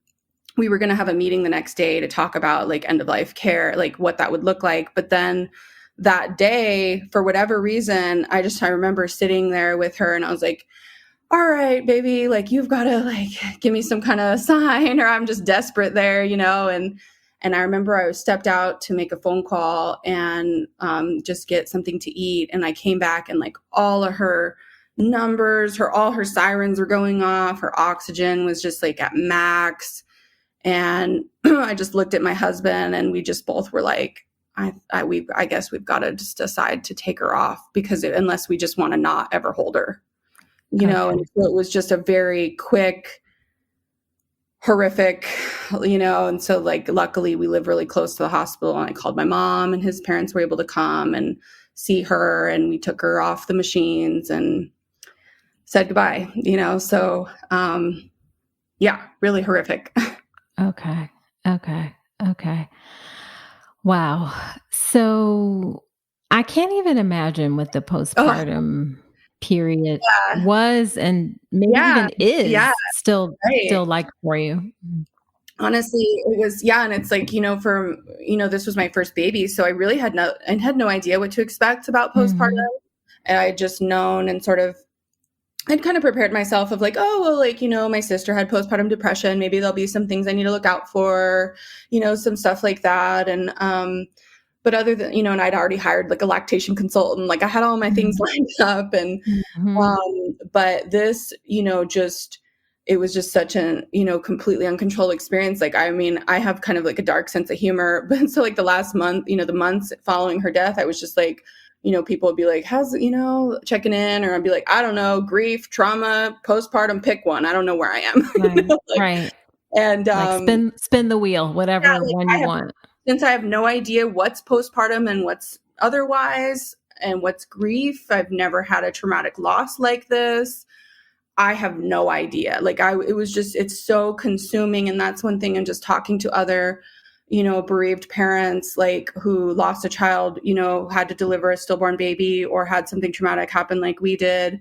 we were going to have a meeting the next day to talk about like end of life care, like what that would look like. But then that day, for whatever reason, I remember sitting there with her and I was like, "All right, baby, like, you've got to like give me some kind of sign, or I'm just desperate there, and I remember I stepped out to make a phone call and just get something to eat. And I came back and like all of her numbers, all her sirens were going off. Her oxygen was just like at max. And I just looked at my husband and we just both were like, I guess we've got to just decide to take her off, because unless we just want to not ever hold her, Okay. and so it was just a very quick, horrific, and so like, luckily we live really close to the hospital, and I called my mom and his parents were able to come and see her, and we took her off the machines and said goodbye, so yeah, really horrific. Okay. Okay. Okay. Wow. So, I can't even imagine what the Oh, postpartum period yeah. was and maybe Yeah. even Yeah. is still Right. like for you. Mhm. Honestly, it was, yeah. And it's like, this was my first baby. So I had no idea what to expect about postpartum. Mhm. And I had just known and sort of I'd kind of prepared myself of like, oh, well, like, my sister had postpartum depression. Maybe there'll be some things I need to look out for, some stuff like that. And, but other than, and I'd already hired like a lactation consultant, like I had all my things lined up and, Mm-hmm. but this, it was just such an, completely uncontrolled experience. Like, I mean, I have kind of like a dark sense of humor, but so like the last month, the months following her death, I was just like, people would be like, how's, checking in, or I'd be like, I don't know, grief, trauma, postpartum, pick one. I don't know where I am. Right. Like, Right. and, Like spin the wheel, yeah, whatever like one you want. since I have no idea what's postpartum and what's otherwise and what's grief, I've never had a traumatic loss like this. I have no idea. Like it was just, it's so consuming. And that's one thing. And just talking to other, bereaved parents, like who lost a child, had to deliver a stillborn baby or had something traumatic happen like we did.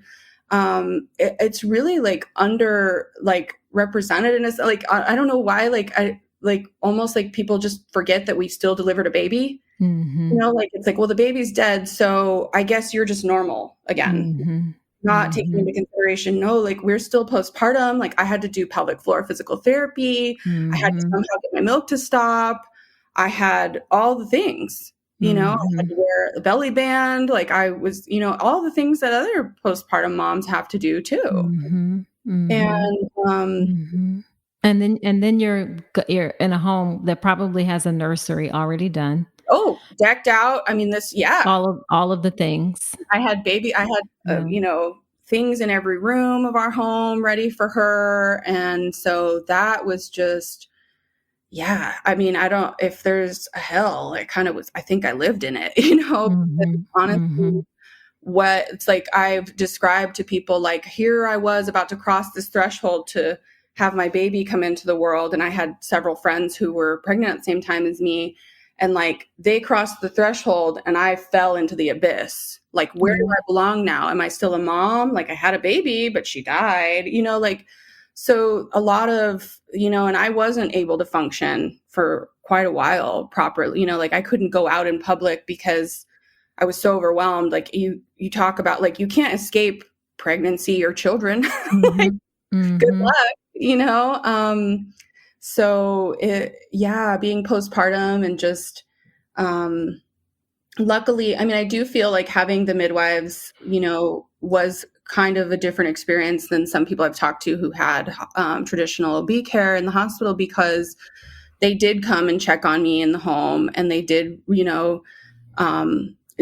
It's really like under like represented in us. Like, I don't know why, like almost like people just forget that we still delivered a baby. Mm-hmm. Like, it's like, well, the baby's dead. So I guess you're just normal again. Mm-hmm. Not taking into consideration, no, like we're still postpartum. Like I had to do pelvic floor physical therapy. I had to somehow get my milk to stop. I had all the things, I had to wear the belly band. Like I was, all the things that other postpartum moms have to do too. Mm-hmm. Mm-hmm. And, mm-hmm. And then you're in a home that probably has a nursery already done. Oh, decked out. I mean, All of the things. I had, things in every room of our home ready for her. And so that was just, yeah. I mean, if there's a hell, it kind of was, I think I lived in it, honestly, what it's like I've described to people, like here I was about to cross this threshold to have my baby come into the world. And I had several friends who were pregnant at the same time as me. And like they crossed the threshold and I fell into the abyss. Like, where do I belong now? Am I still a mom? Like I had a baby, but she died, like, so a lot of, and I wasn't able to function for quite a while properly, like I couldn't go out in public because I was so overwhelmed. Like you talk about, like, you can't escape pregnancy or children. Like, good luck, so being postpartum and just, luckily, I mean, I do feel like having the midwives, was kind of a different experience than some people I've talked to who had traditional OB care in the hospital, because they did come and check on me in the home and they did,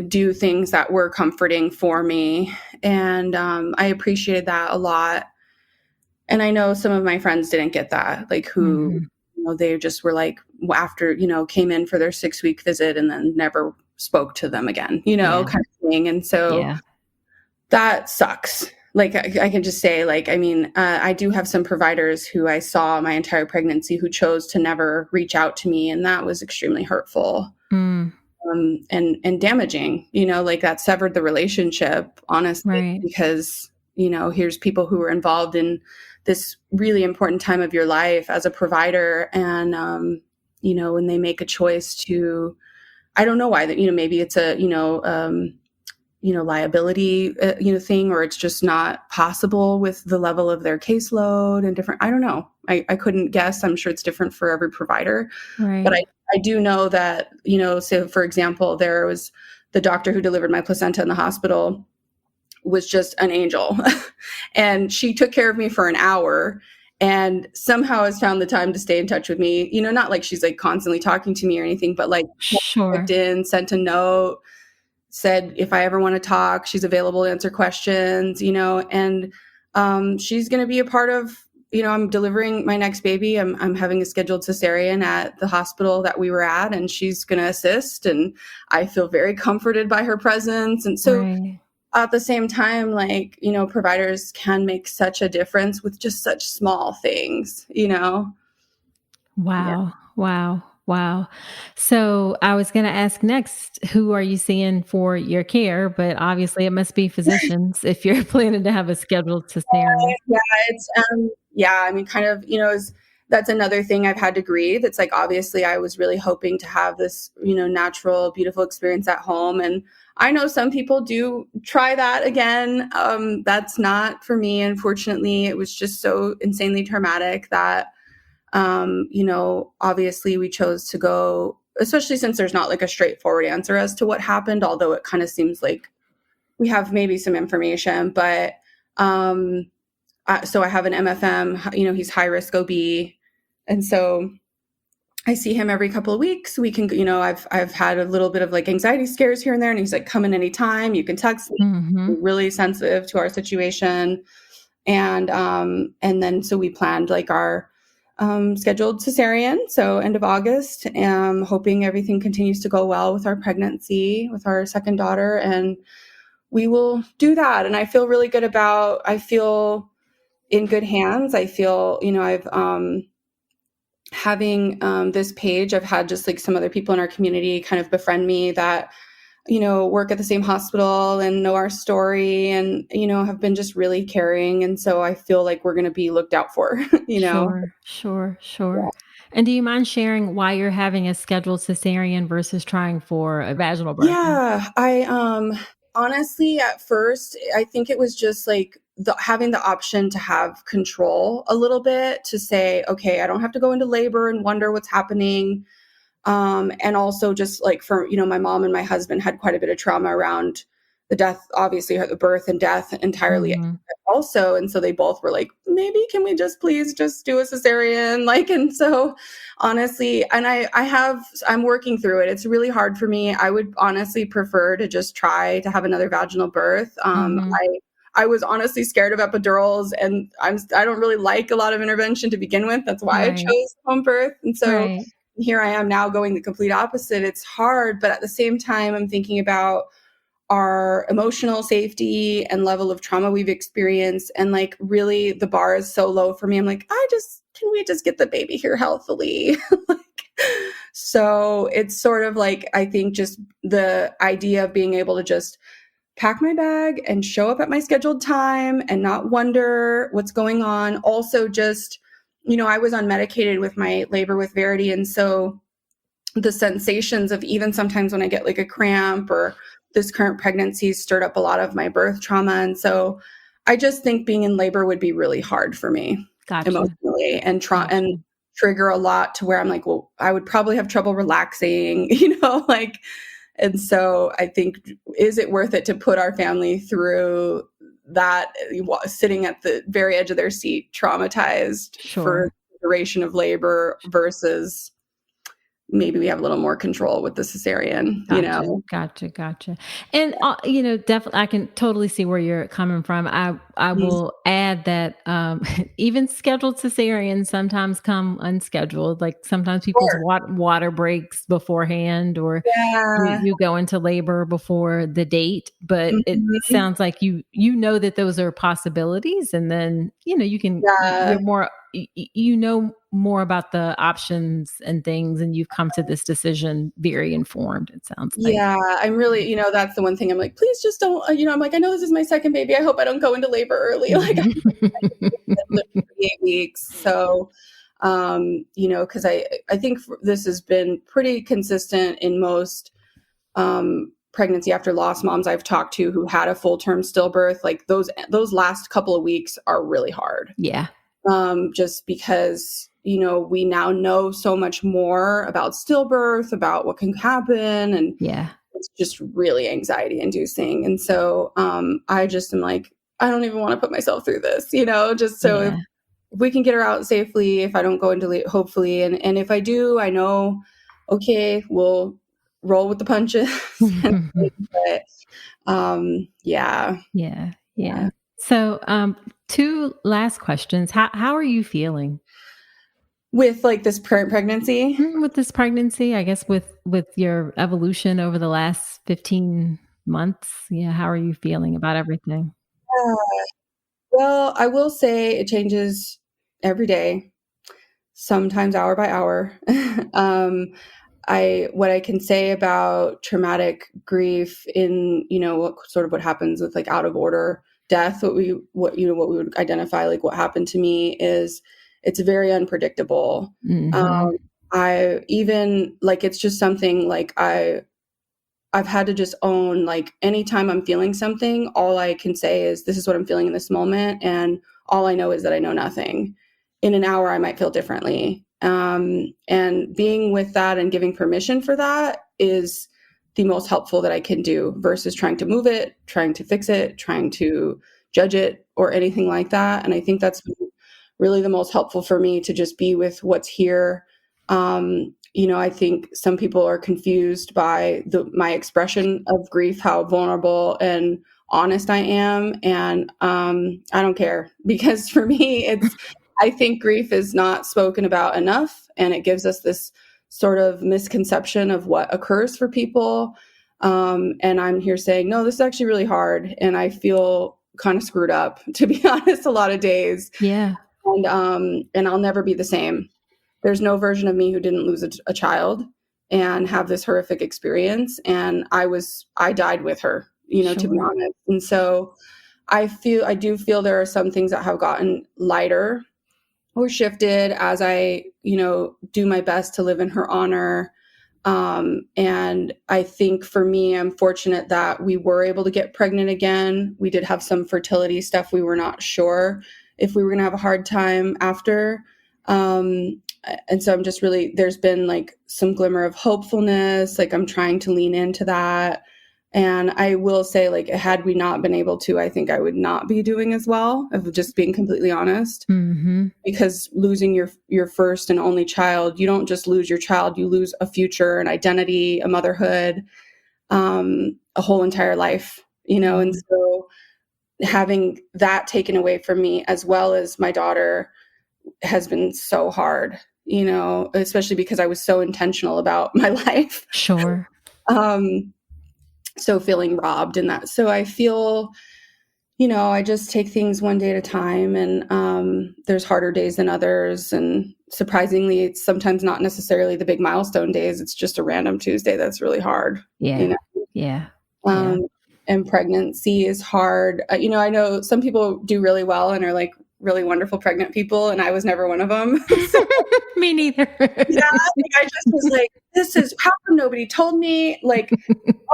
do things that were comforting for me. And I appreciated that a lot. And I know some of my friends didn't get that, like who, they just were like, after, came in for their 6-week visit and then never spoke to them again, kind of thing. And so that sucks. Like I can just say, like, I mean, I do have some providers who I saw my entire pregnancy who chose to never reach out to me. And that was extremely hurtful. And damaging, like that severed the relationship, honestly, because, here's people who were involved in this really important time of your life as a provider. And, when they make a choice to, I don't know why that, maybe it's a, liability, thing, or it's just not possible with the level of their caseload and different, I don't know. I couldn't guess. I'm sure it's different for every provider, but I do know that, so for example, there was the doctor who delivered my placenta in the hospital was just an angel and she took care of me for an hour and somehow has found the time to stay in touch with me, not like she's like constantly talking to me or anything, but like sent a note, said, if I ever want to talk, she's available to answer questions, and she's going to be a part of, I'm delivering my next baby. I'm having a scheduled cesarean at the hospital that we were at, and she's going to assist. And I feel very comforted by her presence. And so at the same time, like, providers can make such a difference with just such small things, Wow. Yeah. Wow. So I was going to ask next, who are you seeing for your care? But obviously it must be physicians if you're planning to have a scheduled cesarean. I mean, kind of, that's another thing I've had to grieve. It's like, obviously I was really hoping to have this, natural, beautiful experience at home. And I know some people do try that again. That's not for me. Unfortunately, it was just so insanely traumatic that, obviously we chose to go, especially since there's not like a straightforward answer as to what happened, although it kind of seems like we have maybe some information, but, so I have an MFM, he's high risk OB. And so I see him every couple of weeks. We can, I've had a little bit of like anxiety scares here and there, and he's like, come in anytime. You can text me. Mm-hmm. Really sensitive to our situation. And then, so we planned like our, scheduled cesarean. So end of August, hoping everything continues to go well with our pregnancy with our second daughter, and we will do that. And I feel really good I feel in good hands. I feel, I've, having this page, I've had just like some other people in our community kind of befriend me that, work at the same hospital and know our story and, have been just really caring. And so I feel like we're going to be looked out for, Sure. And do you mind sharing why you're having a scheduled cesarean versus trying for a vaginal birth? Yeah, I honestly at first I think it was just like having the option to have control a little bit, to say, okay, I don't have to go into labor and wonder what's happening. And also just like for, my mom and my husband had quite a bit of trauma around the death, obviously the birth and death entirely Mm-hmm. also. And so they both were like, maybe can we just please just do a cesarean? Like, and so honestly, and I'm working through it. It's really hard for me. I would honestly prefer to just try to have another vaginal birth. Mm-hmm. I was honestly scared of epidurals, and I don't really like a lot of intervention to begin with. That's why I Right. chose home birth. And so Right. here I am now going the complete opposite. It's hard, but at the same time, I'm thinking about our emotional safety and level of trauma we've experienced. And like, really, the bar is so low for me. I'm like, can we just get the baby here healthily? So it's sort of like, I think just the idea of being able to just pack my bag and show up at my scheduled time and not wonder what's going on. Also, just, I was unmedicated with my labor with Verity. And so the sensations of even sometimes when I get like a cramp or this current pregnancy stirred up a lot of my birth trauma. And so I just think being in labor would be really hard for me emotionally and and trigger a lot to where I'm like, well, I would probably have trouble relaxing, and so I think, is it worth it to put our family through that, sitting at the very edge of their seat, traumatized for the duration of labor, versus maybe we have a little more control with the cesarean, Gotcha. And, definitely, I can totally see where you're coming from. I will add that, even scheduled cesareans sometimes come unscheduled. Like sometimes people's water breaks beforehand, or you go into labor before the date, but it sounds like you know that those are possibilities. And then, you can, you're more, more about the options and things, and you've come to this decision very informed, it sounds like. Yeah, I'm really, that's the one thing I'm like, please just don't, I'm like, I know this is my second baby. I hope I don't go into labor early. Like, I 8 weeks. So, because I think this has been pretty consistent in most pregnancy after loss moms I've talked to who had a full-term stillbirth. Like those last couple of weeks are really hard. Yeah. Just because, we now know so much more about stillbirth, about what can happen. And it's just really anxiety inducing. And so I just am like, I don't even want to put myself through this, just so if we can get her out safely, if I don't go into hopefully. And if I do, I know, okay, we'll roll with the punches. But Yeah. So, 2 last questions. How are you feeling with like this current pregnancy? With this pregnancy, I guess with your evolution over the last 15 months? Yeah. How are you feeling about everything? Well, I will say it changes every day, sometimes hour by hour. What I can say about traumatic grief in, what happens with like out of order death, what we would identify, like what happened to me, is it's very unpredictable. Mm-hmm. I even like, it's just something like I've had to just own, like, anytime I'm feeling something, all I can say is, this is what I'm feeling in this moment. And all I know is that I know nothing. In an hour, I might feel differently. And being with that and giving permission for that is the most helpful that I can do versus trying to move it, trying to fix it, trying to judge it or anything like that. And I think that's really the most helpful for me, to just be with what's here. I think some people are confused by my expression of grief, how vulnerable and honest I am. And I don't care, because for me, I think grief is not spoken about enough, and it gives us this sort of misconception of what occurs for people. And I'm here saying, no, this is actually really hard. And I feel kind of screwed up, to be honest, a lot of days. Yeah. And I'll never be the same. There's no version of me who didn't lose a child and have this horrific experience. And I died with her, Sure. to be honest. And so I do feel there are some things that have gotten lighter or shifted as I, do my best to live in her honor. And I think for me, I'm fortunate that we were able to get pregnant again. We did have some fertility stuff. We were not sure if we were going to have a hard time after. And so I'm just really, there's been like some glimmer of hopefulness. Like, I'm trying to lean into that. And I will say, like, had we not been able to, I think I would not be doing as well, of just being completely honest. Mm-hmm. Because losing your first and only child, you don't just lose your child, you lose a future, an identity, a motherhood, a whole entire life, Mm-hmm. And so having that taken away from me, as well as my daughter, has been so hard, especially because I was so intentional about my life. Sure. So feeling robbed in that. So I feel, I just take things one day at a time, and there's harder days than others. And surprisingly, it's sometimes not necessarily the big milestone days. It's just a random Tuesday that's really hard. Yeah. Yeah. And pregnancy is hard. I know some people do really well and are like really wonderful pregnant people, and I was never one of them. So, me neither. I just was like, this is, how come nobody told me? Like,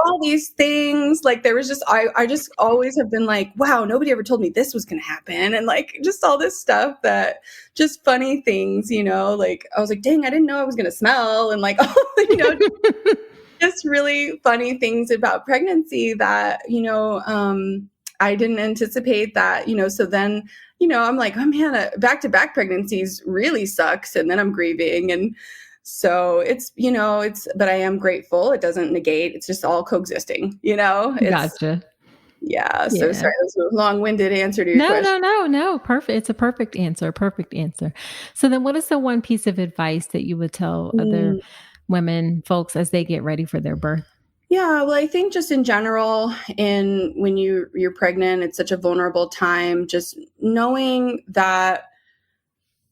all these things, like, there was just, I just always have been like, wow, nobody ever told me this was going to happen. And like, just all this stuff, that just funny things, like, I was like, dang, I didn't know I was going to smell. And like, just really funny things about pregnancy that, I didn't anticipate that, so then, I'm like, oh man, back-to-back pregnancies really sucks. And then I'm grieving. And so it's, but I am grateful. It doesn't negate. It's just all coexisting, Gotcha. Yeah. So sorry, that was a long-winded answer to your question. No. Perfect. It's a perfect answer. So then what is the one piece of advice that you would tell other women, folks, as they get ready for their birth? Yeah, well, I think just in general, when you're pregnant, it's such a vulnerable time, just knowing that,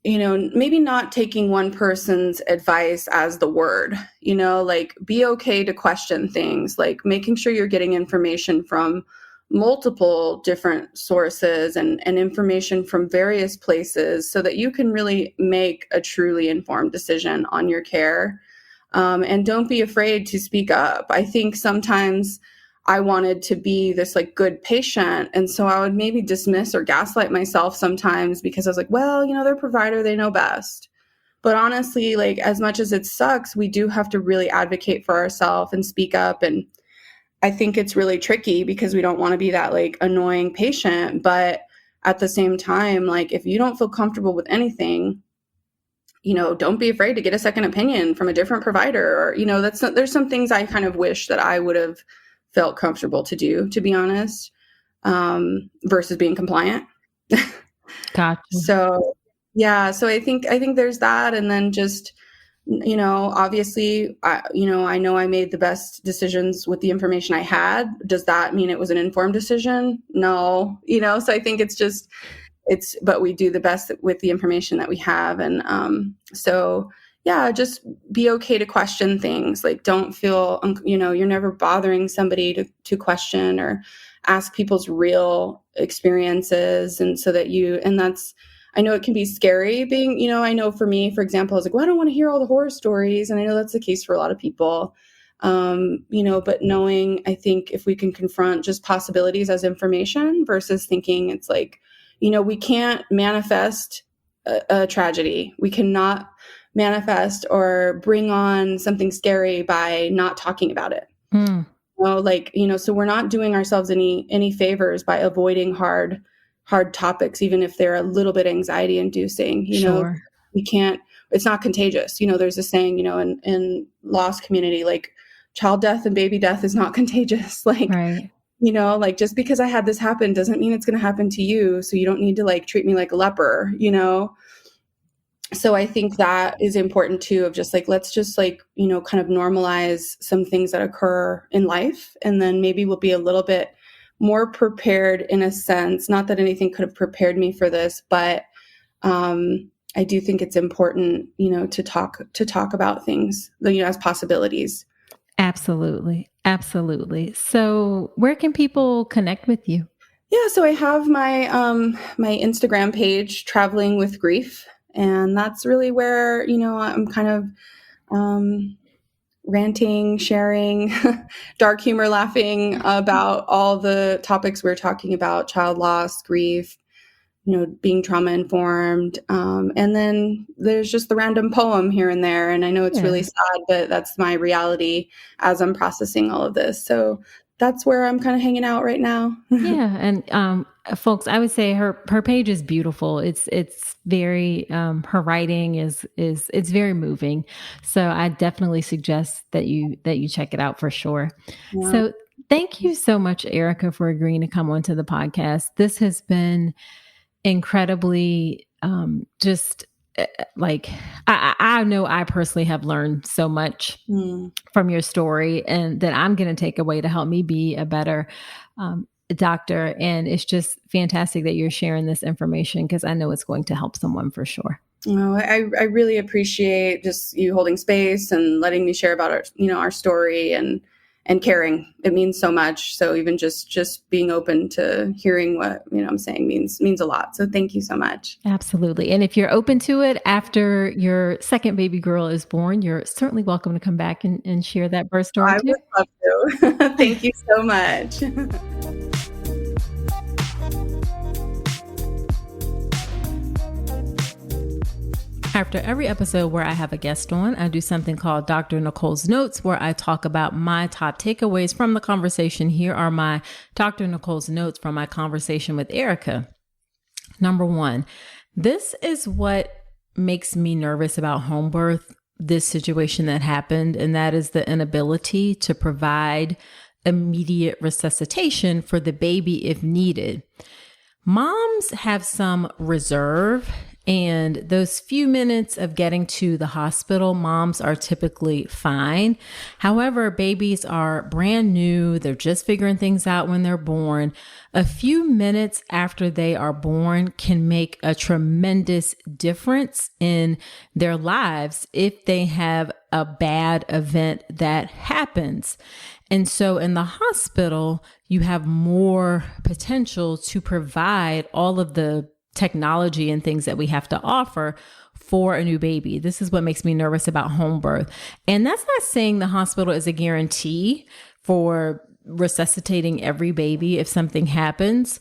maybe not taking one person's advice as the word, like, be okay to question things, like making sure you're getting information from multiple different sources and information from various places, so that you can really make a truly informed decision on your care. And don't be afraid to speak up. I think sometimes I wanted to be this like good patient. And so I would maybe dismiss or gaslight myself sometimes, because I was like, well, their provider, they know best. But honestly, like, as much as it sucks, we do have to really advocate for ourselves and speak up. And I think it's really tricky, because we don't want to be that like annoying patient. But at the same time, like, if you don't feel comfortable with anything, don't be afraid to get a second opinion from a different provider. Or, there's some things I kind of wish that I would have felt comfortable to do, to be honest, versus being compliant. Gotcha. So, yeah. So I think there's that. And then just, obviously, I know I made the best decisions with the information I had. Does that mean it was an informed decision? No, so I think but we do the best with the information that we have. And so, yeah, just be okay to question things. Like, don't feel, you're never bothering somebody to question or ask people's real experiences. And so that I know it can be scary being, I know for me, for example, I was like, well, I don't want to hear all the horror stories. And I know that's the case for a lot of people. But knowing, I think if we can confront just possibilities as information versus thinking it's like, we can't manifest a tragedy. We cannot manifest or bring on something scary by not talking about it. So we're not doing ourselves any favors by avoiding hard topics, even if they're a little bit anxiety inducing. Sure. We can't, it's not contagious. There's a saying, in loss community, like child death and baby death is not contagious. Like, right. Just because I had this happen doesn't mean it's going to happen to you. So you don't need to treat me like a leper, So I think that is important too, of just let's just kind of normalize some things that occur in life. And then maybe we'll be a little bit more prepared in a sense, not that anything could have prepared me for this, but I do think it's important, to talk about things, as possibilities. Absolutely. Absolutely. So where can people connect with you? Yeah. So I have my Instagram page, Traveling with Grief. And that's really where, I'm kind of ranting, sharing, dark humor, laughing about all the topics we're talking about: child loss, grief, being trauma informed. And then there's just the random poem here and there. And I know it's really sad, but that's my reality as I'm processing all of this. So that's where I'm kind of hanging out right now. Yeah. And folks, I would say her page is beautiful. It's very, her writing is it's very moving. So I definitely suggest that you check it out for sure. Yeah. So thank you so much, Erica, for agreeing to come onto the podcast. This has been incredibly, I know I personally have learned so much from your story, and that I'm going to take away to help me be a better doctor. And it's just fantastic that you're sharing this information, because I know it's going to help someone for sure. I really appreciate just you holding space and letting me share about our story and caring. It means so much. So even just being open to hearing what, I'm saying means a lot. So thank you so much. Absolutely. And if you're open to it after your second baby girl is born, you're certainly welcome to come back and share that birth story. I would love to. Thank you so much. After every episode where I have a guest on, I do something called Dr. Nicole's Notes, where I talk about my top takeaways from the conversation. Here are my Dr. Nicole's Notes from my conversation with Erica. Number 1, this is what makes me nervous about home birth, this situation that happened, and that is the inability to provide immediate resuscitation for the baby if needed. Moms have some reserve, and those few minutes of getting to the hospital, moms are typically fine. However, babies are brand new. They're just figuring things out when they're born. A few minutes after they are born can make a tremendous difference in their lives if they have a bad event that happens. And so in the hospital, you have more potential to provide all of the technology and things that we have to offer for a new baby. This is what makes me nervous about home birth. And that's not saying the hospital is a guarantee for resuscitating every baby if something happens.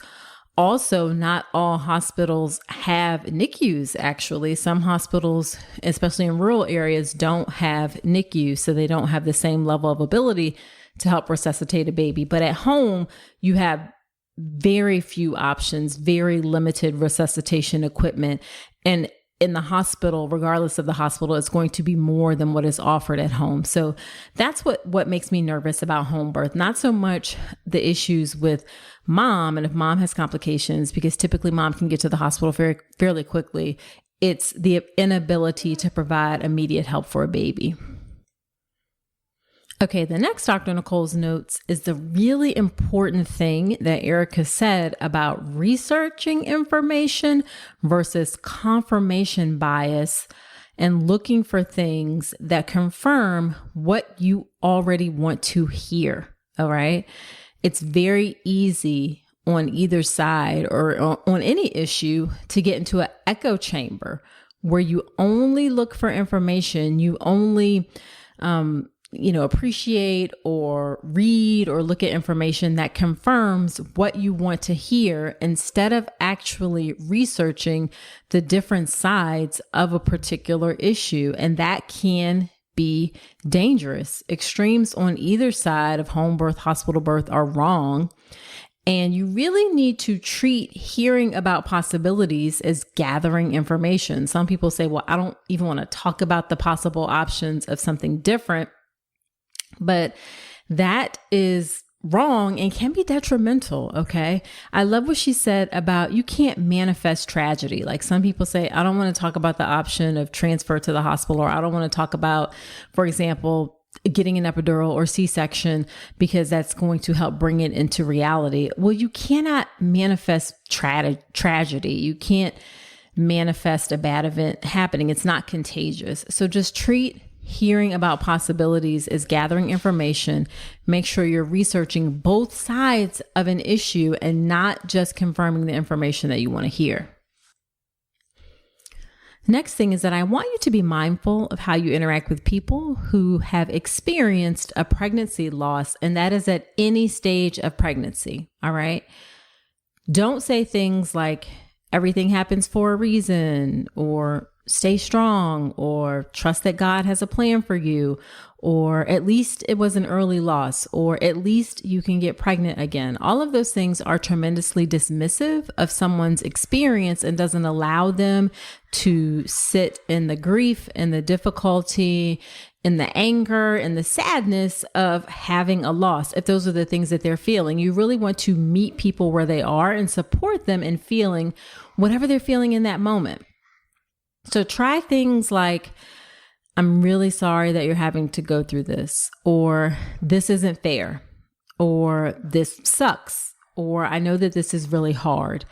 Also, not all hospitals have NICUs, actually. Some hospitals, especially in rural areas, don't have NICUs, so they don't have the same level of ability to help resuscitate a baby. But at home, you have very few options, very limited resuscitation equipment. And in the hospital, regardless of the hospital, it's going to be more than what is offered at home. So that's what makes me nervous about home birth. Not so much the issues with mom, and if mom has complications, because typically mom can get to the hospital fairly quickly. It's the inability to provide immediate help for a baby. Okay, the next Dr. Nicole's Notes is the really important thing that Erica said about researching information versus confirmation bias and looking for things that confirm what you already want to hear. All right. It's very easy on either side or on any issue to get into an echo chamber where you only look for information. You only, appreciate or read or look at information that confirms what you want to hear instead of actually researching the different sides of a particular issue. And that can be dangerous. Extremes on either side of home birth, hospital birth are wrong. And you really need to treat hearing about possibilities as gathering information. Some people say, well, I don't even want to talk about the possible options of something different. But that is wrong and can be detrimental. Okay. I love what she said about you can't manifest tragedy. Like some people say, I don't want to talk about the option of transfer to the hospital, or I don't want to talk about, for example, getting an epidural or C-section because that's going to help bring it into reality. Well, you cannot manifest tragedy. You can't manifest a bad event happening. It's not contagious. So just treat hearing about possibilities as gathering information. Make sure you're researching both sides of an issue and not just confirming the information that you want to hear. Next thing is that I want you to be mindful of how you interact with people who have experienced a pregnancy loss, and that is at any stage of pregnancy. All right. Don't say things like everything happens for a reason, or stay strong, or trust that God has a plan for you, or at least it was an early loss, or at least you can get pregnant again. All of those things are tremendously dismissive of someone's experience and doesn't allow them to sit in the grief and the difficulty, in the anger and the sadness of having a loss. If those are the things that they're feeling, you really want to meet people where they are and support them in feeling whatever they're feeling in that moment. So try things like, I'm really sorry that you're having to go through this, or this isn't fair, or this sucks, or I know that this is really hard.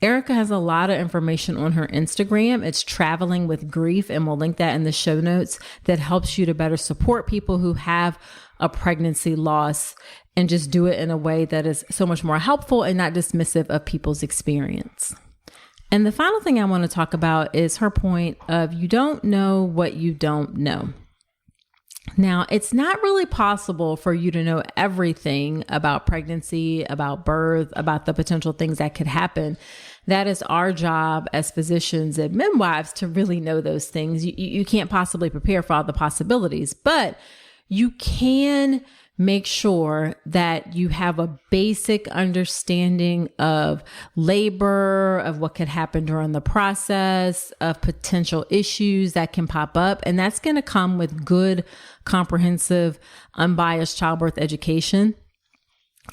Erica has a lot of information on her Instagram. It's Traveling with Grief, and we'll link that in the show notes, that helps you to better support people who have a pregnancy loss and just do it in a way that is so much more helpful and not dismissive of people's experience. And the final thing I want to talk about is her point of you don't know what you don't know. Now, it's not really possible for you to know everything about pregnancy, about birth, about the potential things that could happen. That is our job as physicians and midwives to really know those things. You can't possibly prepare for all the possibilities, but you can make sure that you have a basic understanding of labor, of what could happen during the process, of potential issues that can pop up. And that's going to come with good, comprehensive, unbiased childbirth education.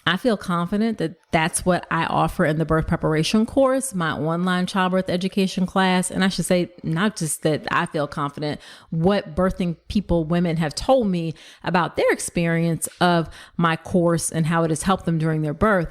I feel confident that that's what I offer in the birth preparation course, my online childbirth education class. And I should say, not just that I feel confident, what birthing people, women have told me about their experience of my course and how it has helped them during their birth.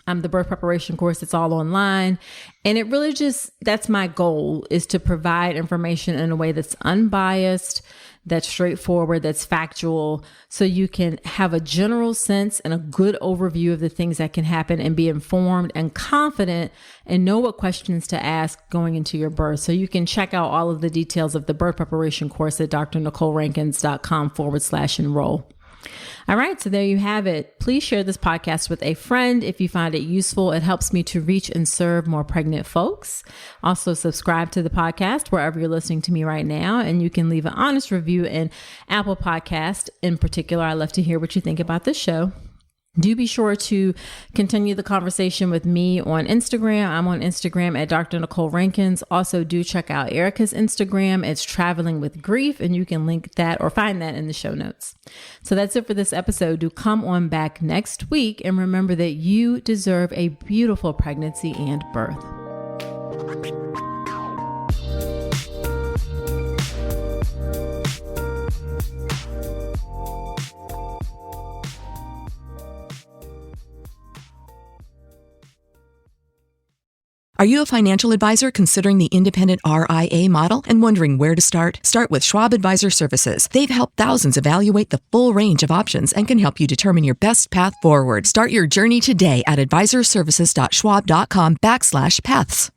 The birth preparation course, it's all online. And it really just, that's my goal, is to provide information in a way that's unbiased, that's straightforward, that's factual, so you can have a general sense and a good overview of the things that can happen and be informed and confident and know what questions to ask going into your birth. So you can check out all of the details of the birth preparation course at drnicolerankins.com/enroll. All right, so there you have it. Please share this podcast with a friend if you find it useful. It helps me to reach and serve more pregnant folks. Also, subscribe to the podcast wherever you're listening to me right now, and you can leave an honest review in Apple Podcast. In particular, I love to hear what you think about this show. Do be sure to continue the conversation with me on Instagram. I'm on Instagram at Dr. Nicole Rankins. Also, do check out Erica's Instagram. It's Traveling with Grief, and you can link that or find that in the show notes. So that's it for this episode. Do come on back next week, and remember that you deserve a beautiful pregnancy and birth. Are you a financial advisor considering the independent RIA model and wondering where to start? Start with Schwab Advisor Services. They've helped thousands evaluate the full range of options and can help you determine your best path forward. Start your journey today at advisorservices.schwab.com/paths.